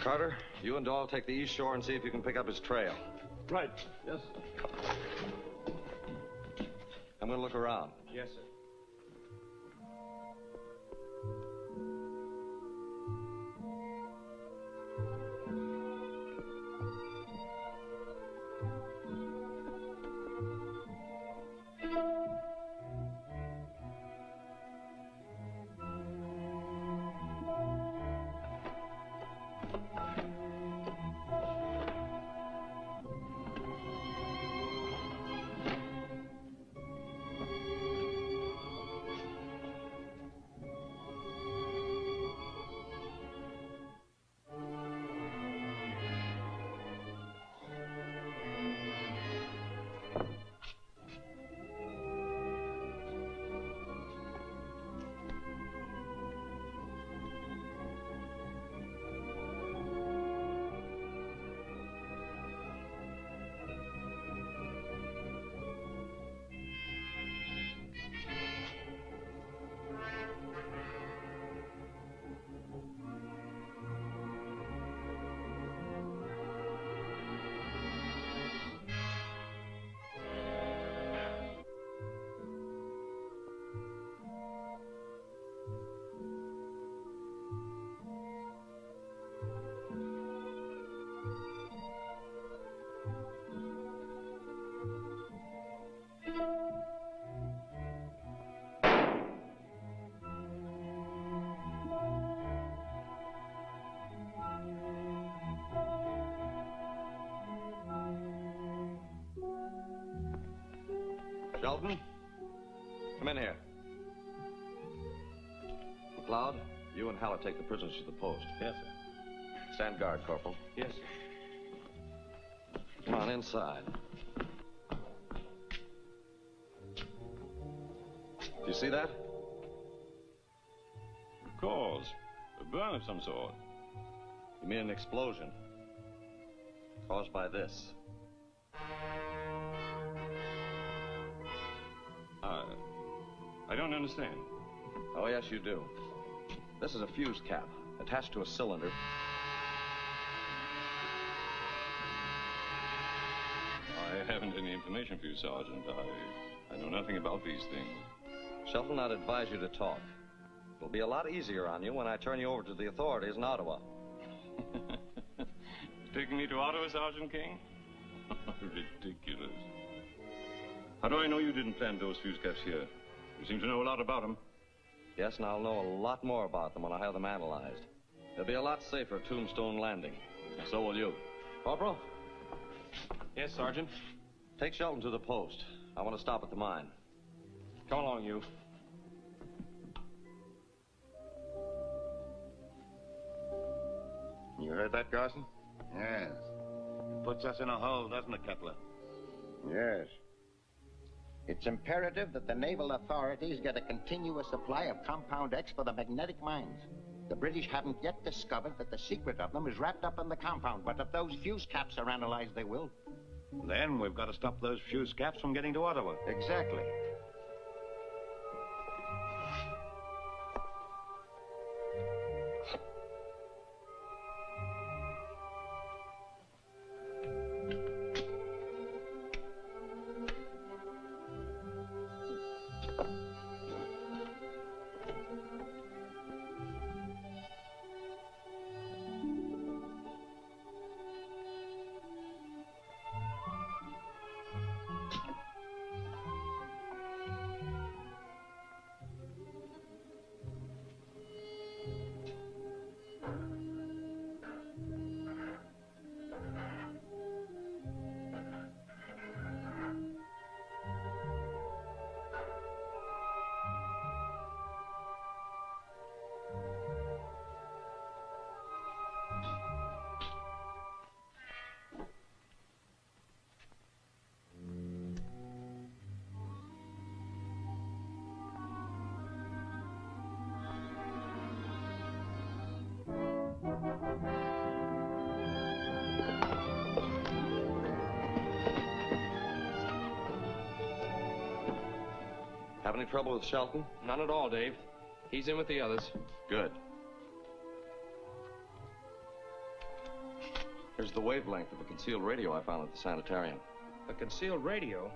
Carter, you and Dahl take the east shore and see if you can pick up his trail. Right. Yes. I'm going to look around. Yes, sir. Shelton, come in here. McLeod, you and Haller take the prisoners to the post. Yes, sir. Stand guard, Corporal. Yes, sir. Come on inside. Do you see that? Of course. A burn of some sort. You mean an explosion? Caused by this. I don't understand. Oh, yes, you do. This is a fuse cap attached to a cylinder. I haven't any information for you, Sergeant. I know nothing about these things. Shelton, I'd advise you to talk. It'll be a lot easier on you when I turn you over to the authorities in Ottawa. Taking me to Ottawa, Sergeant King? Ridiculous. How do I know you didn't plant those fuse caps here? You seem to know a lot about them. Yes, and I'll know a lot more about them when I have them analyzed. They'll be a lot safer at Tombstone Landing. And so will you. Corporal? Yes, Sergeant. Take Shelton to the post. I want to stop at the mine. Come along, you. You heard that, Garson? Yes. Puts us in a hole, doesn't it, Kepler? Yes. It's imperative that the naval authorities get a continuous supply of Compound X for the magnetic mines. The British haven't yet discovered that the secret of them is wrapped up in the compound, but if those fuse caps are analyzed, they will. Then we've got to stop those fuse caps from getting to Ottawa. Exactly. Have any trouble with Shelton? None at all, Dave. He's in with the others. Good. Here's the wavelength of a concealed radio I found at the sanitarium. A concealed radio?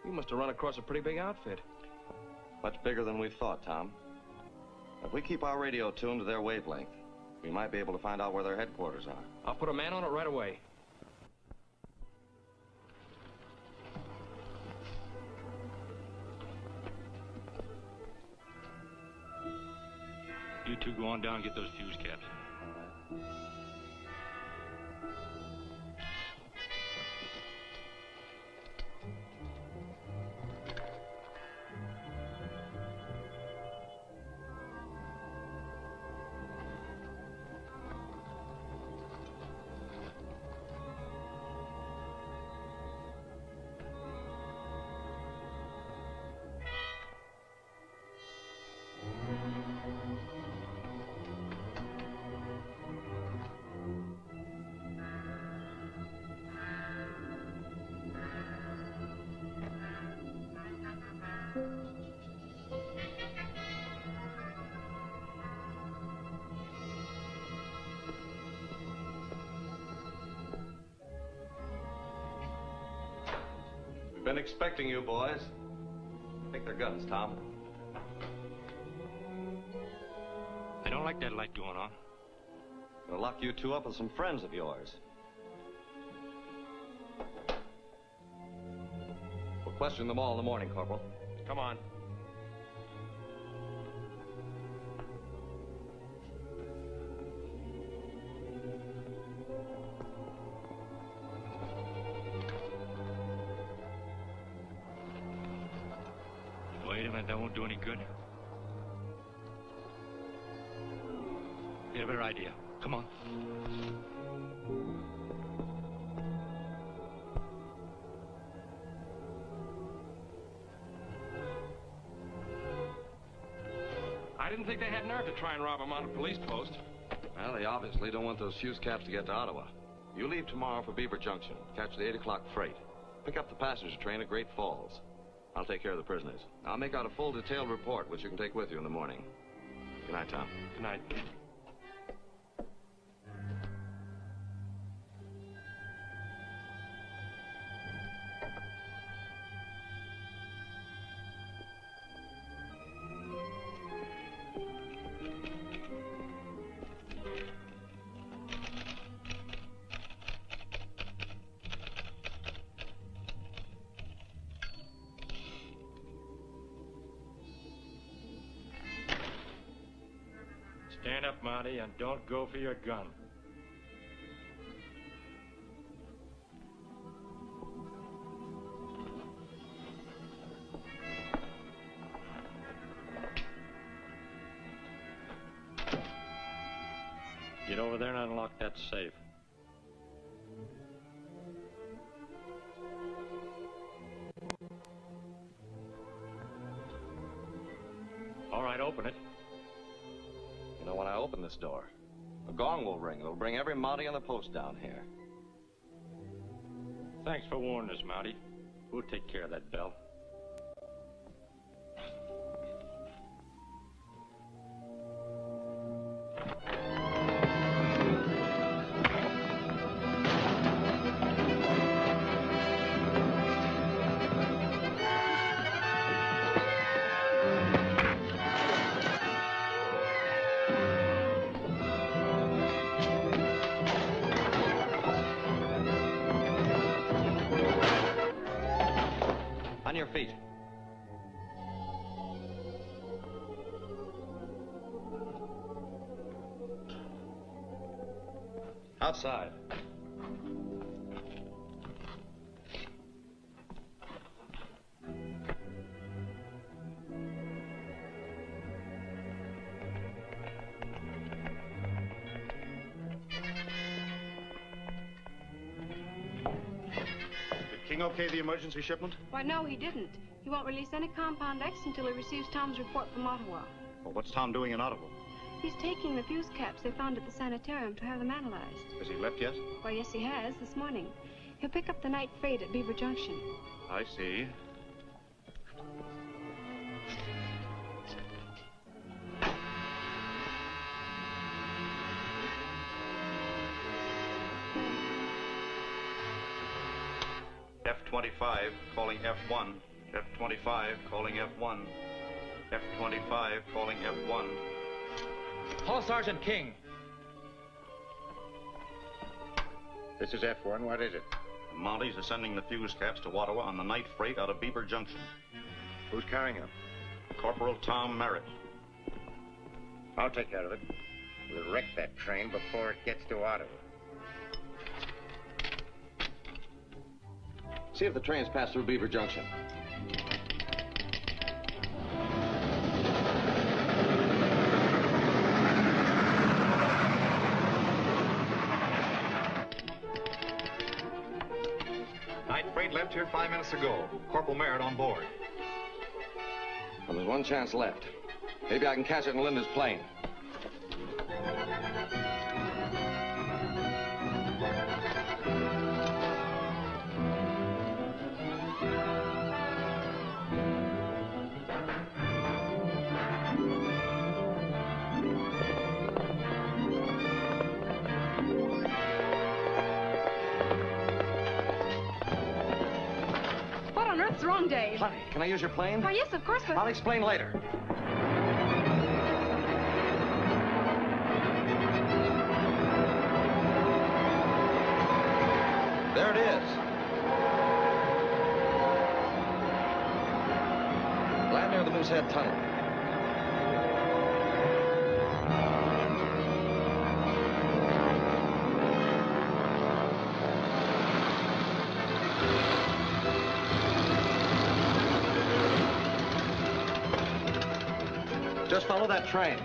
You must have run across a pretty big outfit. Much bigger than we thought, Tom. If we keep our radio tuned to their wavelength, we might be able to find out where their headquarters are. I'll put a man on it right away. You two go on down and get those fuse caps. Been expecting you, boys. Take their guns, Tom. I don't like that light going on. Gonna lock you two up with some friends of yours. We'll question them all in the morning, Corporal. Come on. that won't do any good. Get a better idea. Come on. I didn't think they had nerve to try and rob a mounted police post. Well, they obviously don't want those fuse caps to get to Ottawa. You leave tomorrow for Beaver Junction. Catch the 8 o'clock freight. Pick up the passenger train at Great Falls. I'll take care of the prisoners. I'll make out a full detailed report, which you can take with you in the morning. Good night, Tom. Good night. Stand up, Mountie, and don't go for your gun. Get over there and unlock that safe. All right, open it. You know, when I open this door, a gong will ring. It'll bring every Mountie on the post down here. Thanks for warning us, Mountie. We'll take care of that bell. On your feet. Outside. King okay the emergency shipment? Why, no, he didn't. He won't release any Compound X until he receives Tom's report from Ottawa. Well, what's Tom doing in Ottawa? He's taking the fuse caps they found at the sanitarium to have them analyzed. Has he left yet? Well, yes, he has, this morning. He'll pick up the night freight at Beaver Junction. I see. F-25 calling F1. F-25 calling F1. F-25 calling F1. Call Sgt King. This is F1. What is it? The Mounties are sending the fuse caps to Ottawa on the night freight out of Beaver Junction. Who's carrying them? Corporal Tom Merritt. I'll take care of it. We'll wreck that train before it gets to Ottawa. See if the trains pass through Beaver Junction. Night freight left here 5 minutes ago. Corporal Merritt on board. Well, there's one chance left. Maybe I can catch it in Linda's plane. What on earth's wrong, Dave? Honey, can I use your plane? Why, yes, of course, but... I'll explain later. There it is. Land near the Moosehead Tunnel. Just follow that train.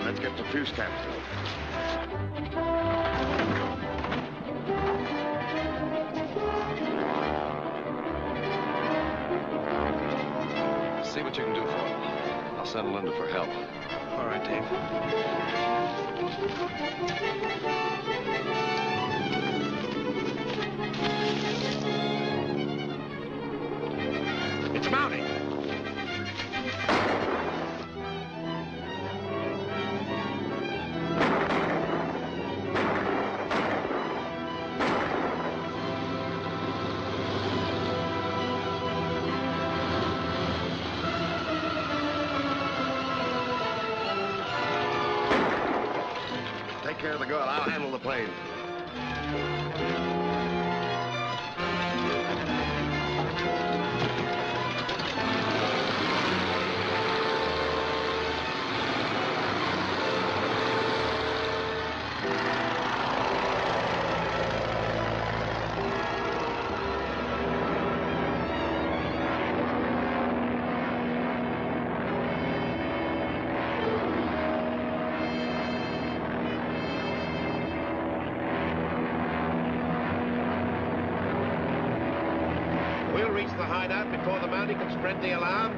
Let's get to fuse camp. See what you can do for him. I'll send Linda for help. All right, Dave. It's mounting. Take care of the gun. I'll handle the plane. reach the hideout before the Mountie can spread the alarm?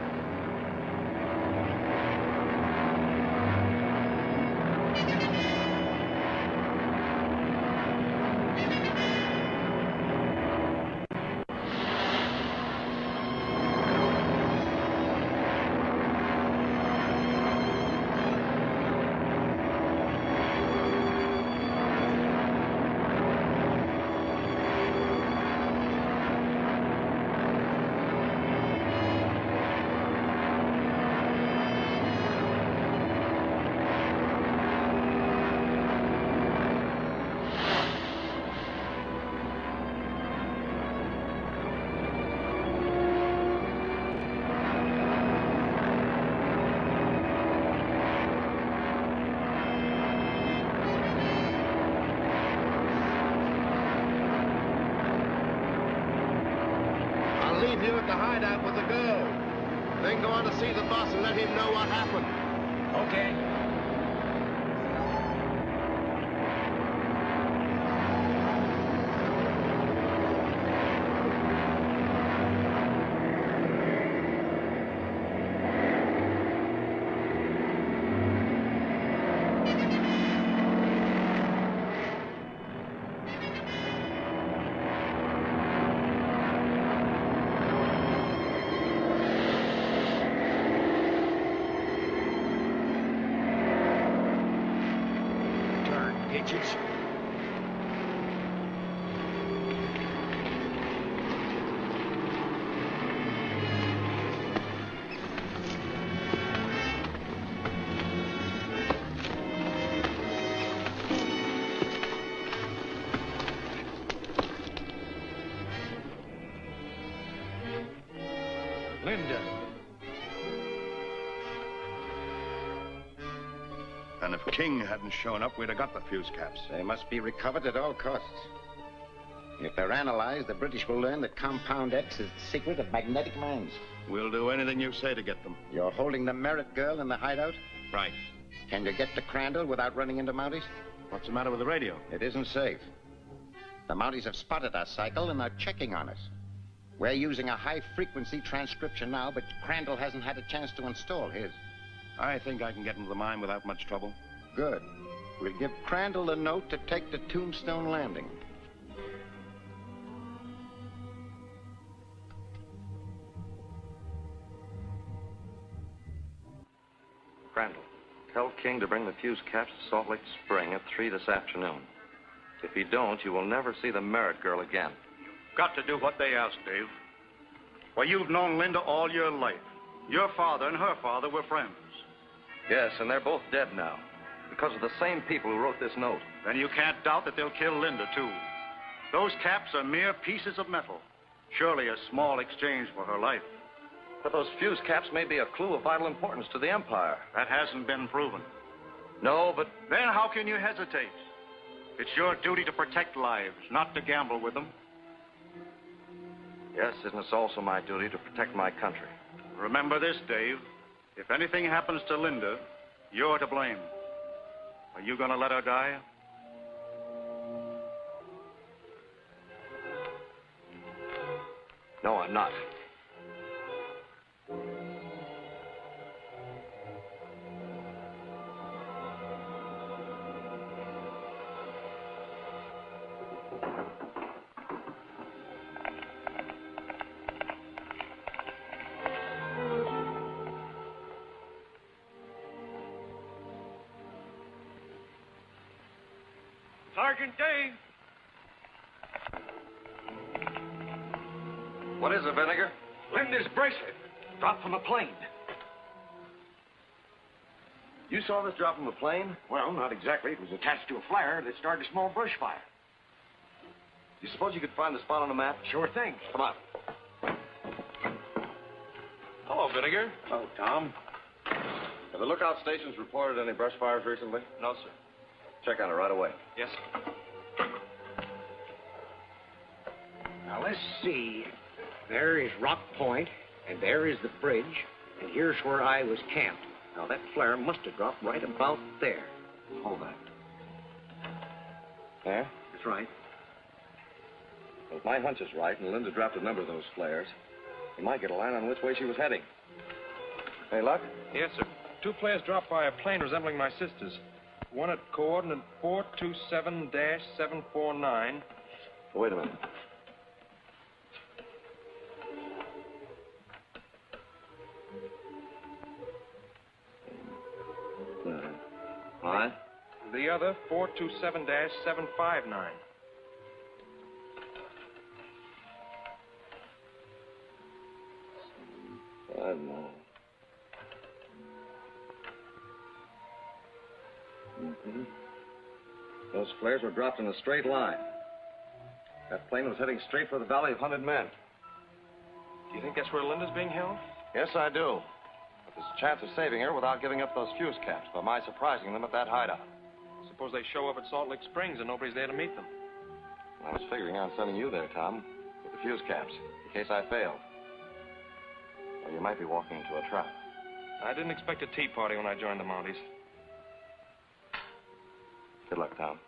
Leave you at the hideout with the girl. Then go on to see the boss and let him know what happened. Okay. Bitches. Linda. And if King hadn't shown up, we'd have got the fuse caps. They must be recovered at all costs. If they're analyzed, the British will learn that Compound X is the secret of magnetic mines. We'll do anything you say to get them. You're holding the Merritt girl in the hideout? Right. Can you get to Crandall without running into Mounties? What's the matter with the radio? It isn't safe. The Mounties have spotted our cycle and are checking on us. We're using a high-frequency transcription now, but Crandall hasn't had a chance to install his. I think I can get into the mine without much trouble. Good. We'll give Crandall a note to take to Tombstone Landing. Crandall, tell King to bring the fuse caps to Salt Lake Spring at 3 this afternoon. If you don't, you will never see the Merritt girl again. Got to do what they ask, Dave. Why, you've known Linda all your life. Your father and her father were friends. Yes, and they're both dead now. Because of the same people who wrote this note. Then you can't doubt that they'll kill Linda, too. Those caps are mere pieces of metal. Surely a small exchange for her life. But those fuse caps may be a clue of vital importance to the Empire. That hasn't been proven. No, but... Then how can you hesitate? It's your duty to protect lives, not to gamble with them. Yes, and it's also my duty to protect my country. Remember this, Dave. If anything happens to Linda, you're to blame. Are you going to let her die? No, I'm not. Sergeant Dave. What is it, Vinegar? Linda's bracelet. Dropped from a plane. You saw this drop from a plane? Well, not exactly. It was attached to a flare that started a small brush fire. You suppose you could find the spot on the map? Sure thing. Come on. Hello, Vinegar. Oh, Tom. Have the lookout stations reported any brush fires recently? No, sir. Check on it right away. Yes. Now, let's see. There is Rock Point, and there is the bridge, and here's where I was camped. Now, that flare must have dropped right about there. Hold that. There? That's right. Well, if my hunch is right, and Linda dropped a number of those flares, we might get a line on which way she was heading. Hey, Luck? Yes, sir. 2 flares dropped by a plane resembling my sister's. One at coordinate 427-749. Wait a minute. All right. The other, 427-759. I don't know. Mm-hmm. Those flares were dropped in a straight line. That plane was heading straight for the Valley of Hunted Men. Do you think that's where Linda's being held? Yes, I do. But there's a chance of saving her without giving up those fuse caps by my surprising them at that hideout. Suppose they show up at Salt Lake Springs and nobody's there to meet them. I was figuring on sending you there, Tom, with the fuse caps, in case I failed. Or you might be walking into a trap. I didn't expect a tea party when I joined the Mounties. Good luck, Tom.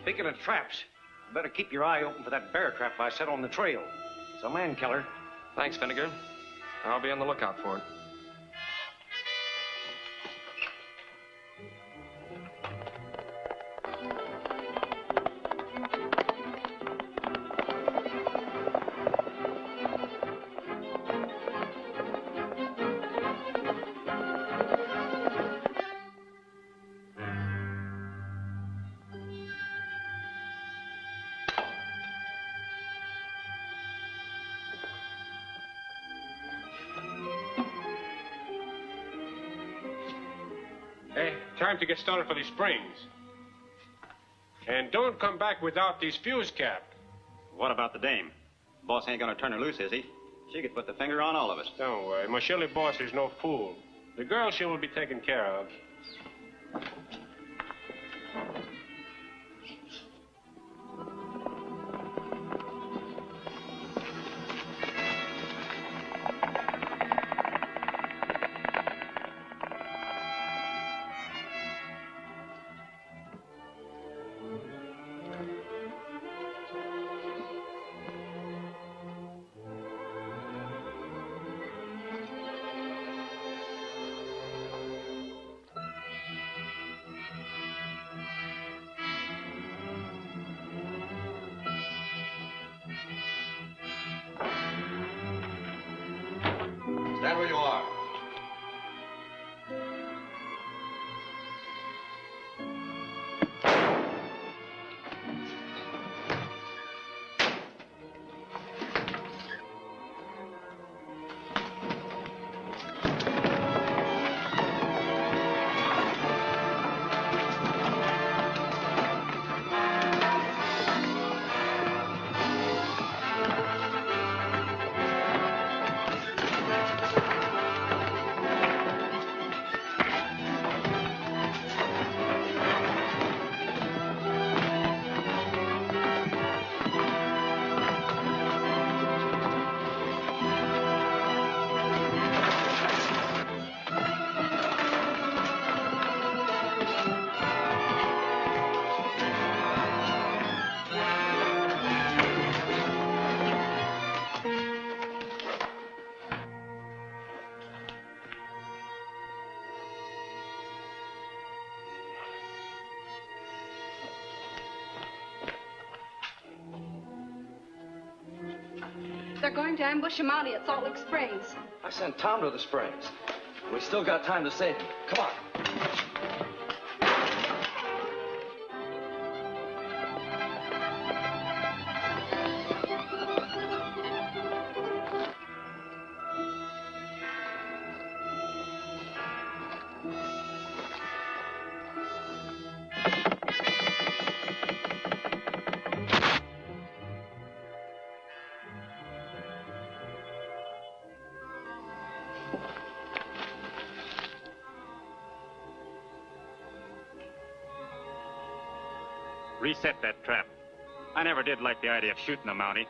Speaking of traps, you better keep your eye open for that bear trap I set on the trail. It's a man killer. Thanks, Finnegan. I'll be on the lookout for it. Time to get started for these springs. And don't come back without these fuse cap. What about the dame? Boss ain't gonna turn her loose, is he? She could put the finger on all of us. Don't worry. My Shirley boss is no fool. The girl she will be taken care of. Stand where you are. They're going to ambush a Mountie at Salt Lake Springs. I sent Tom to the Springs. We still got time to save him. Come on. Reset that trap. I never did like the idea of shooting a Mountie.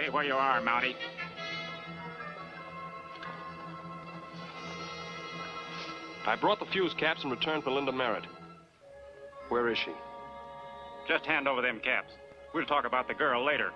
Stay where you are, Mountie. I brought the fuse caps in return for Linda Merritt. Where is she? Just hand over them caps. We'll talk about the girl later.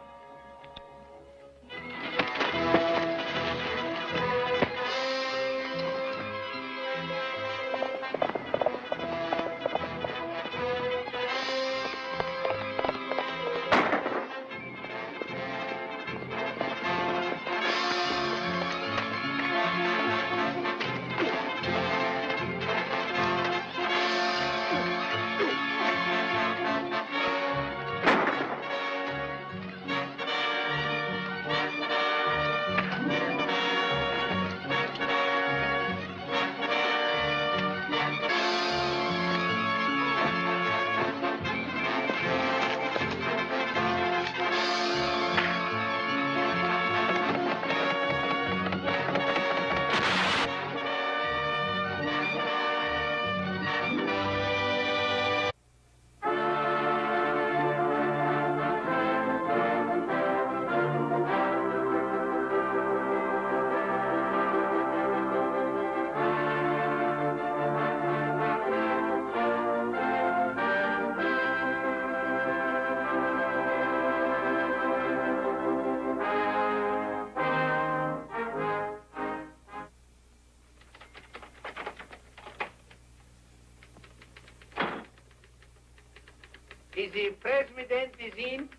Is the president is in?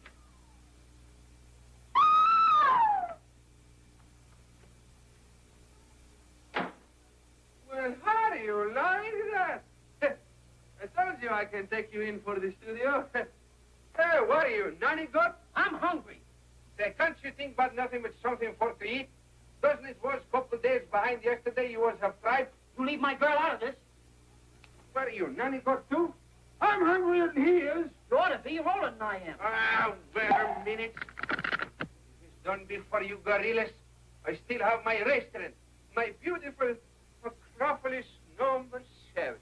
Well, how do you like that? I told you I can take you in for the studio. Hey, what are you, nanny goat? I'm hungry. Say, can't you think about nothing but something for to eat? Doesn't it was a couple of days behind yesterday you was have tried? You leave my girl out of this. What are you, nanny goat too? I'm hungrier than he is. You ought to be. You're older than I am. Ah, wait a minute. It's done before you gorillas. I still have my restaurant. My beautiful Acropolis number 7.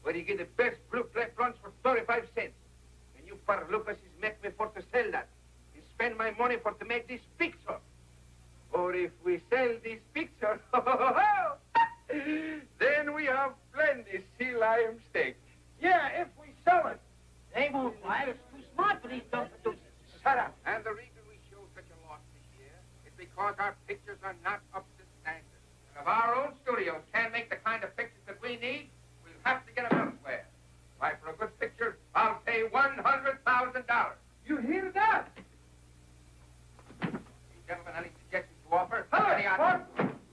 Where you get the best blue plate lunch for 35 cents. And you parlucas make me for to sell that. And spend my money for to make this picture. Or if we sell this picture, then we have plenty sea lion steak. Yeah, if we sell it. They won't buy it. It's too smart for these dumb producers. Shut up. And the reason we show such a loss this year is because our pictures are not up to standard. And if our own studios can't make the kind of pictures that we need, we'll have to get them elsewhere. Why, for a good picture, I'll pay $100,000. You hear that? You gentlemen, any suggestions to offer? What?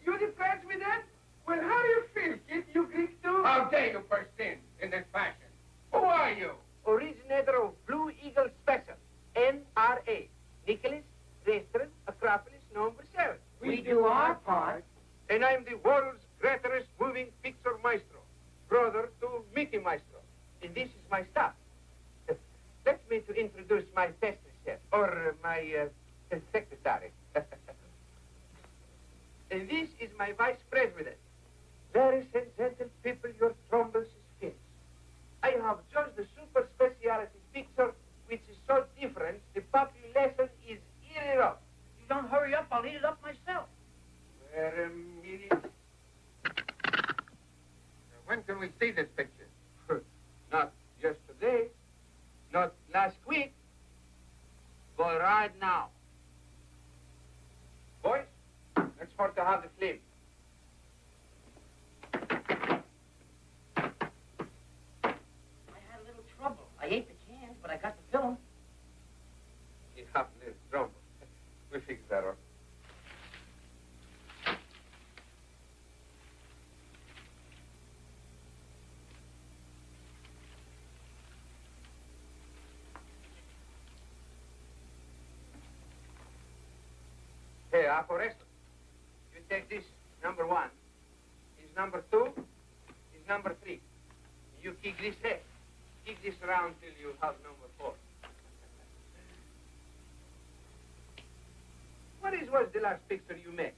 You the president? Well, how do you feel, kid? You Greek too? How dare you burst in this fashion? Who are you? Originator of Blue Eagle Special, NRA. Nicholas, Restaurant, Acropolis, number 7. We do our part. And I'm the world's greatest moving picture maestro, brother to Mickey Maestro. And this is my staff. Let me to introduce my pastry chef, or my secretary. And this is my vice president. Ladies and gentle people, your trumbles is finished. I have just the super speciality picture, which is so different, the population is eating it up. You don't hurry up, I'll eat it up myself. Wait a minute. When can we see this picture? Not yesterday, not last week, but right now. Boys, let's start to have the film. I ate the cans, but I got the film. You have a little trouble. We'll fix that up. Hey, Aporesto, you take this, number 1. Is number 2, is number 3. You kick this head. Kick this around till you have number 4. What was the last picture you made?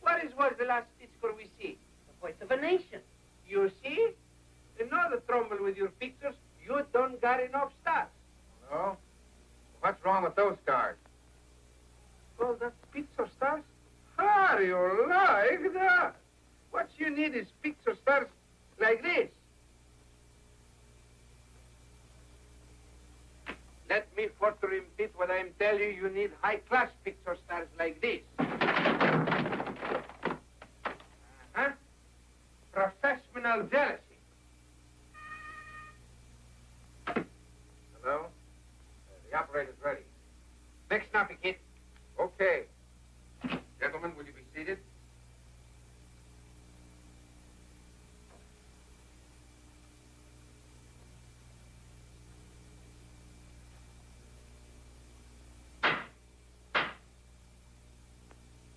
What was the last picture we see? The voice of a nation. You see? Another trouble with your pictures, you don't got enough stars. No? What's wrong with those stars? call that picture stars? How do you like that? What you need is picture stars like this. Let me further repeat what I'm telling you. You need high-class picture stars like this. Professional jealousy. Hello? The operator's ready. Next snappy, kid. Okay. Gentlemen, will you be seated?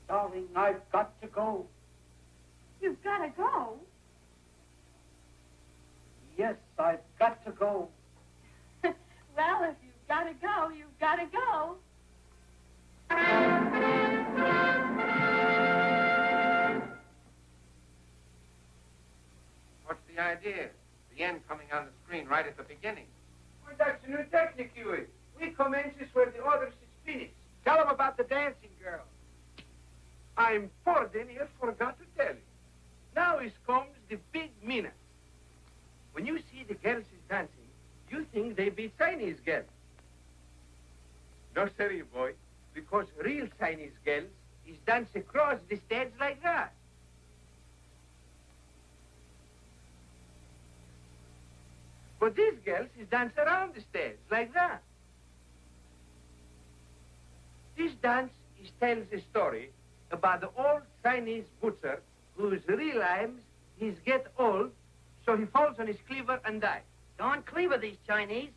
Darling, I've got to go. You've got to go. Yes, I've got to go. Well, if you've got to go, you've got to go. What's the idea? The end coming on the screen right at the beginning. Well, that's a new technique, Huey. We commences where the others is finished. Tell them about the dancing girl. I'm pardon here forgot to tell you. Now is comes the big minute. When you see the girls is dancing, you think they be Chinese girls. No, sir, you boy, because real Chinese girls is dance across the stage like that. But these girls is dance around the stage like that. This dance is tells a story about the old Chinese butcher whose real limes he's get old, so he falls on his cleaver and dies. Darn cleaver, these Chinese.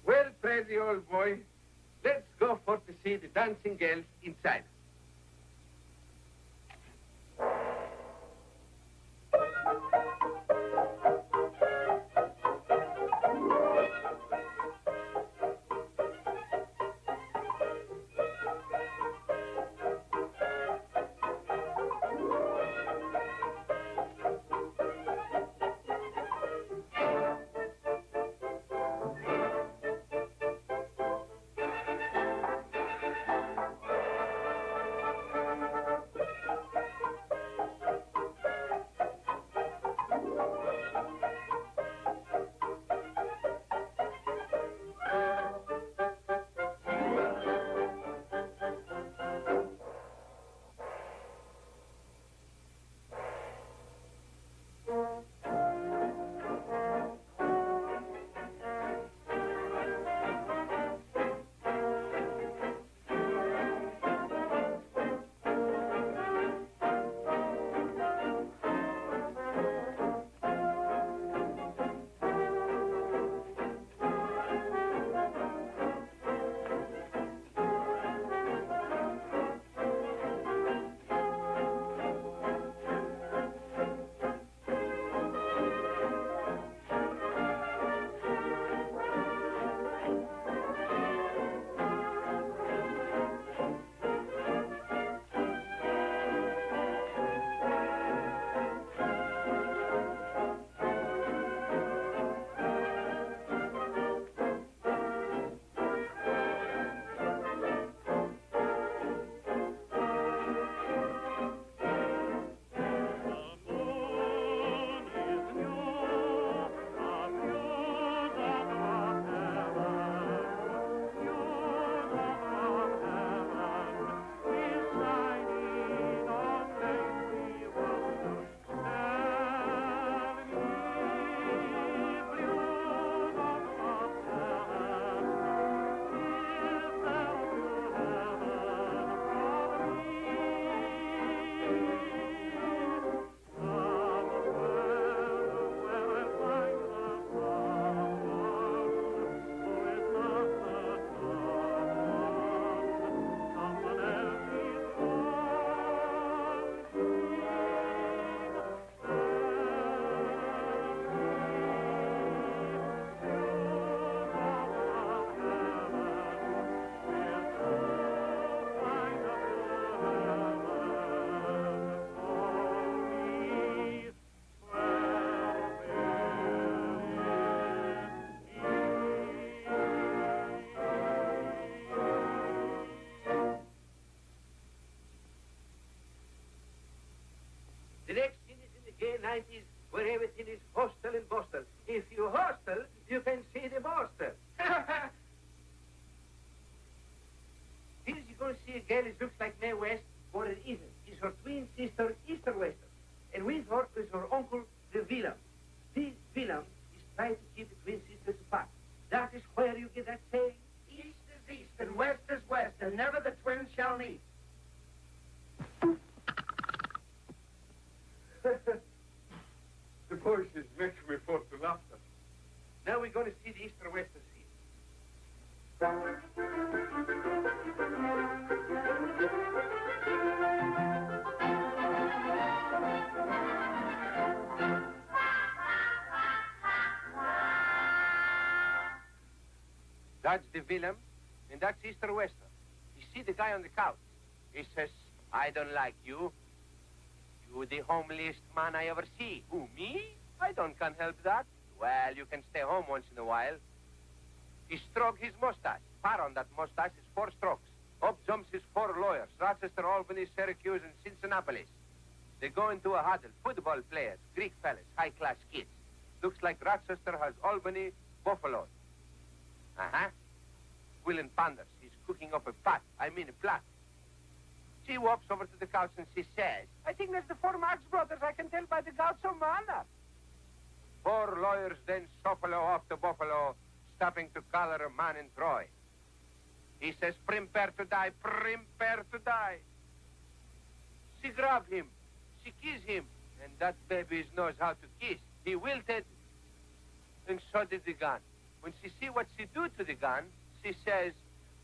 Well, crazy old boy, let's go for to see the dancing girls inside. 90s where everything is hostel and bustle. If you hostel, you can see the bostel. Here you're going to see a girl who looks like Mae West, but it isn't. It's her twin sister, Easter Western. And with her is her uncle, the villain. This villain is trying to keep the twin sisters apart. That is where you get that saying, East is East and West is West, and never the twins shall meet. The voices make me fall to laughter. Now we're going to see the Easter Western scene. That's the villain, and that's Easter Western. You see the guy on the couch. He says, I don't like you. You the homeliest man I ever see. Who, me? I can't help that. Well, you can stay home once in a while. He stroked his mustache. Par on that mustache is 4 strokes. Up jumps his 4 lawyers. Rochester, Albany, Syracuse, and Cincinnati. They go into a huddle. Football players, Greek fellas, high-class kids. Looks like Rochester has Albany, Buffalo. Uh-huh. Willin Panders. He's cooking up a plot. She walks over to the couch and she says, I think that's the 4 Marx brothers. I can tell by the gaucho manner. 4 lawyers then shuffle off to Buffalo, stopping to collar a man in Troy. He says, prepare to die, prepare to die. She grabbed him. She kissed him. And that baby knows how to kiss. He wilted, and so did the gun. When she see what she do to the gun, she says,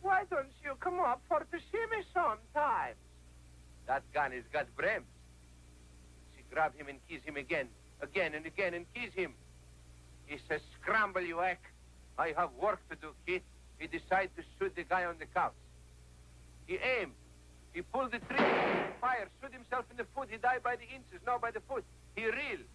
why don't you come up for to see me sometime? That gun has got brims. She grab him and kiss him again and again, and kiss him. He says, scramble, you hack. I have work to do, kid. He decided to shoot the guy on the couch. He aimed. He pulled the trigger, fire, shoot himself in the foot. He died by the inches, no by the foot. He reeled.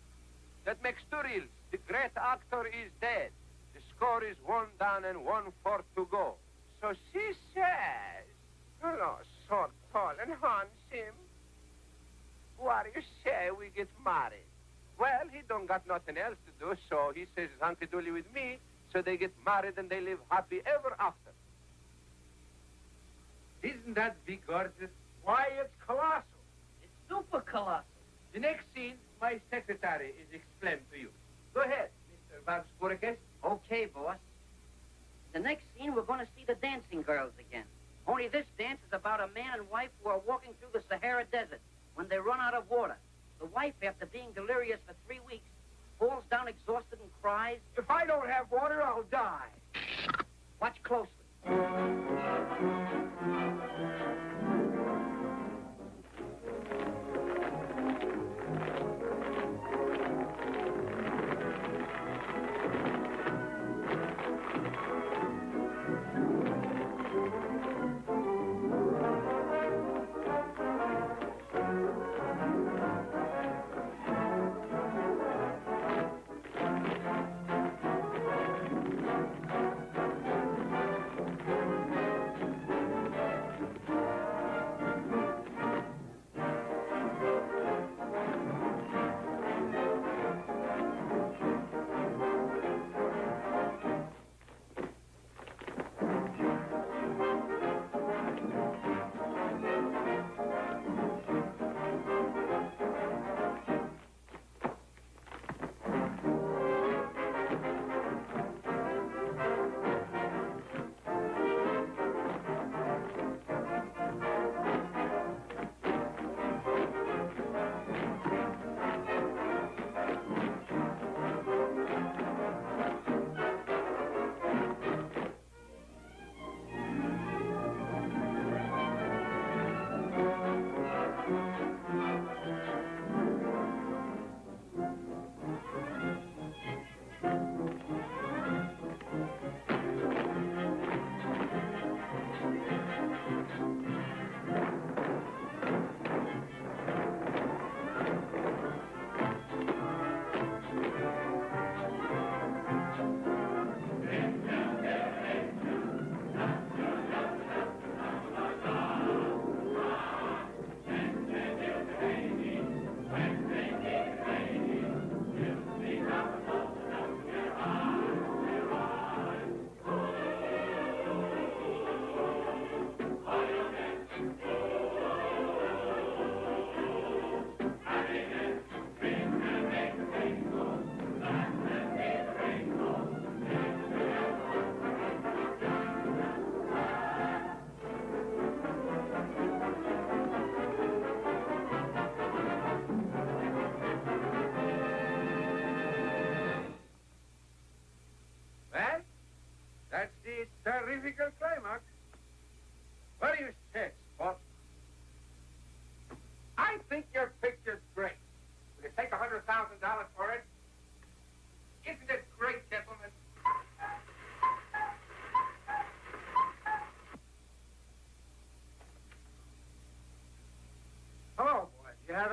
That makes 2 reels. The great actor is dead. The score is 1 down and 1 for to go. So she says, hello, so tall and handsome. What do you say we get married? Well, he don't got nothing else to do, so he says hunky-dooley with me, so they get married and they live happy ever after. Isn't that big gorgeous? Why, it's colossal. It's super colossal. The next scene, my secretary is explained to you. Go ahead, Mr. Varsburikes. Okay, boss. The next scene, we're going to see the dancing girls again. Only this dance is about a man and wife who are walking through the Sahara Desert when they run out of water. The wife, after being delirious for 3 weeks, falls down exhausted and cries, if I don't have water, I'll die. Watch closely.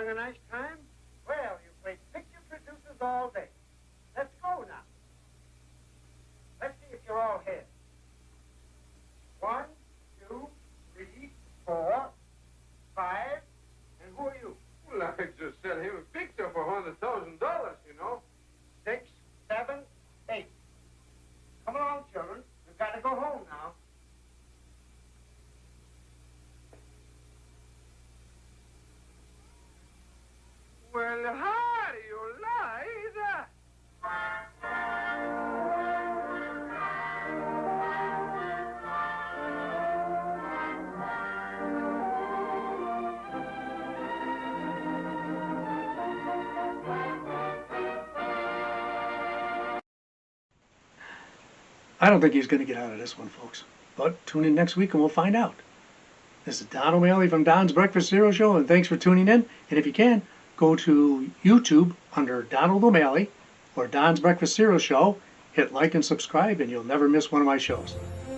Having a nice time? Well, you played picture producers all day. Let's go now. Let's see if you're all here. 1, 2, 3, 4, 5, and who are you? Well, I just sell him a picture for $100,000, you know. 6, 7, 8. Come along, children. We've got to go home now. Well, how do you like that? I don't think he's going to get out of this one, folks. But tune in next week and we'll find out. This is Don O'Malley from Don's Breakfast Cereal Show, and thanks for tuning in. And if you can, go to YouTube under Donald O'Malley or Don's Breakfast Cereal Show. Hit like and subscribe, and you'll never miss one of my shows.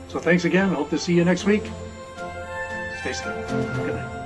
So thanks again. Hope to see you next week. Stay safe. Good night.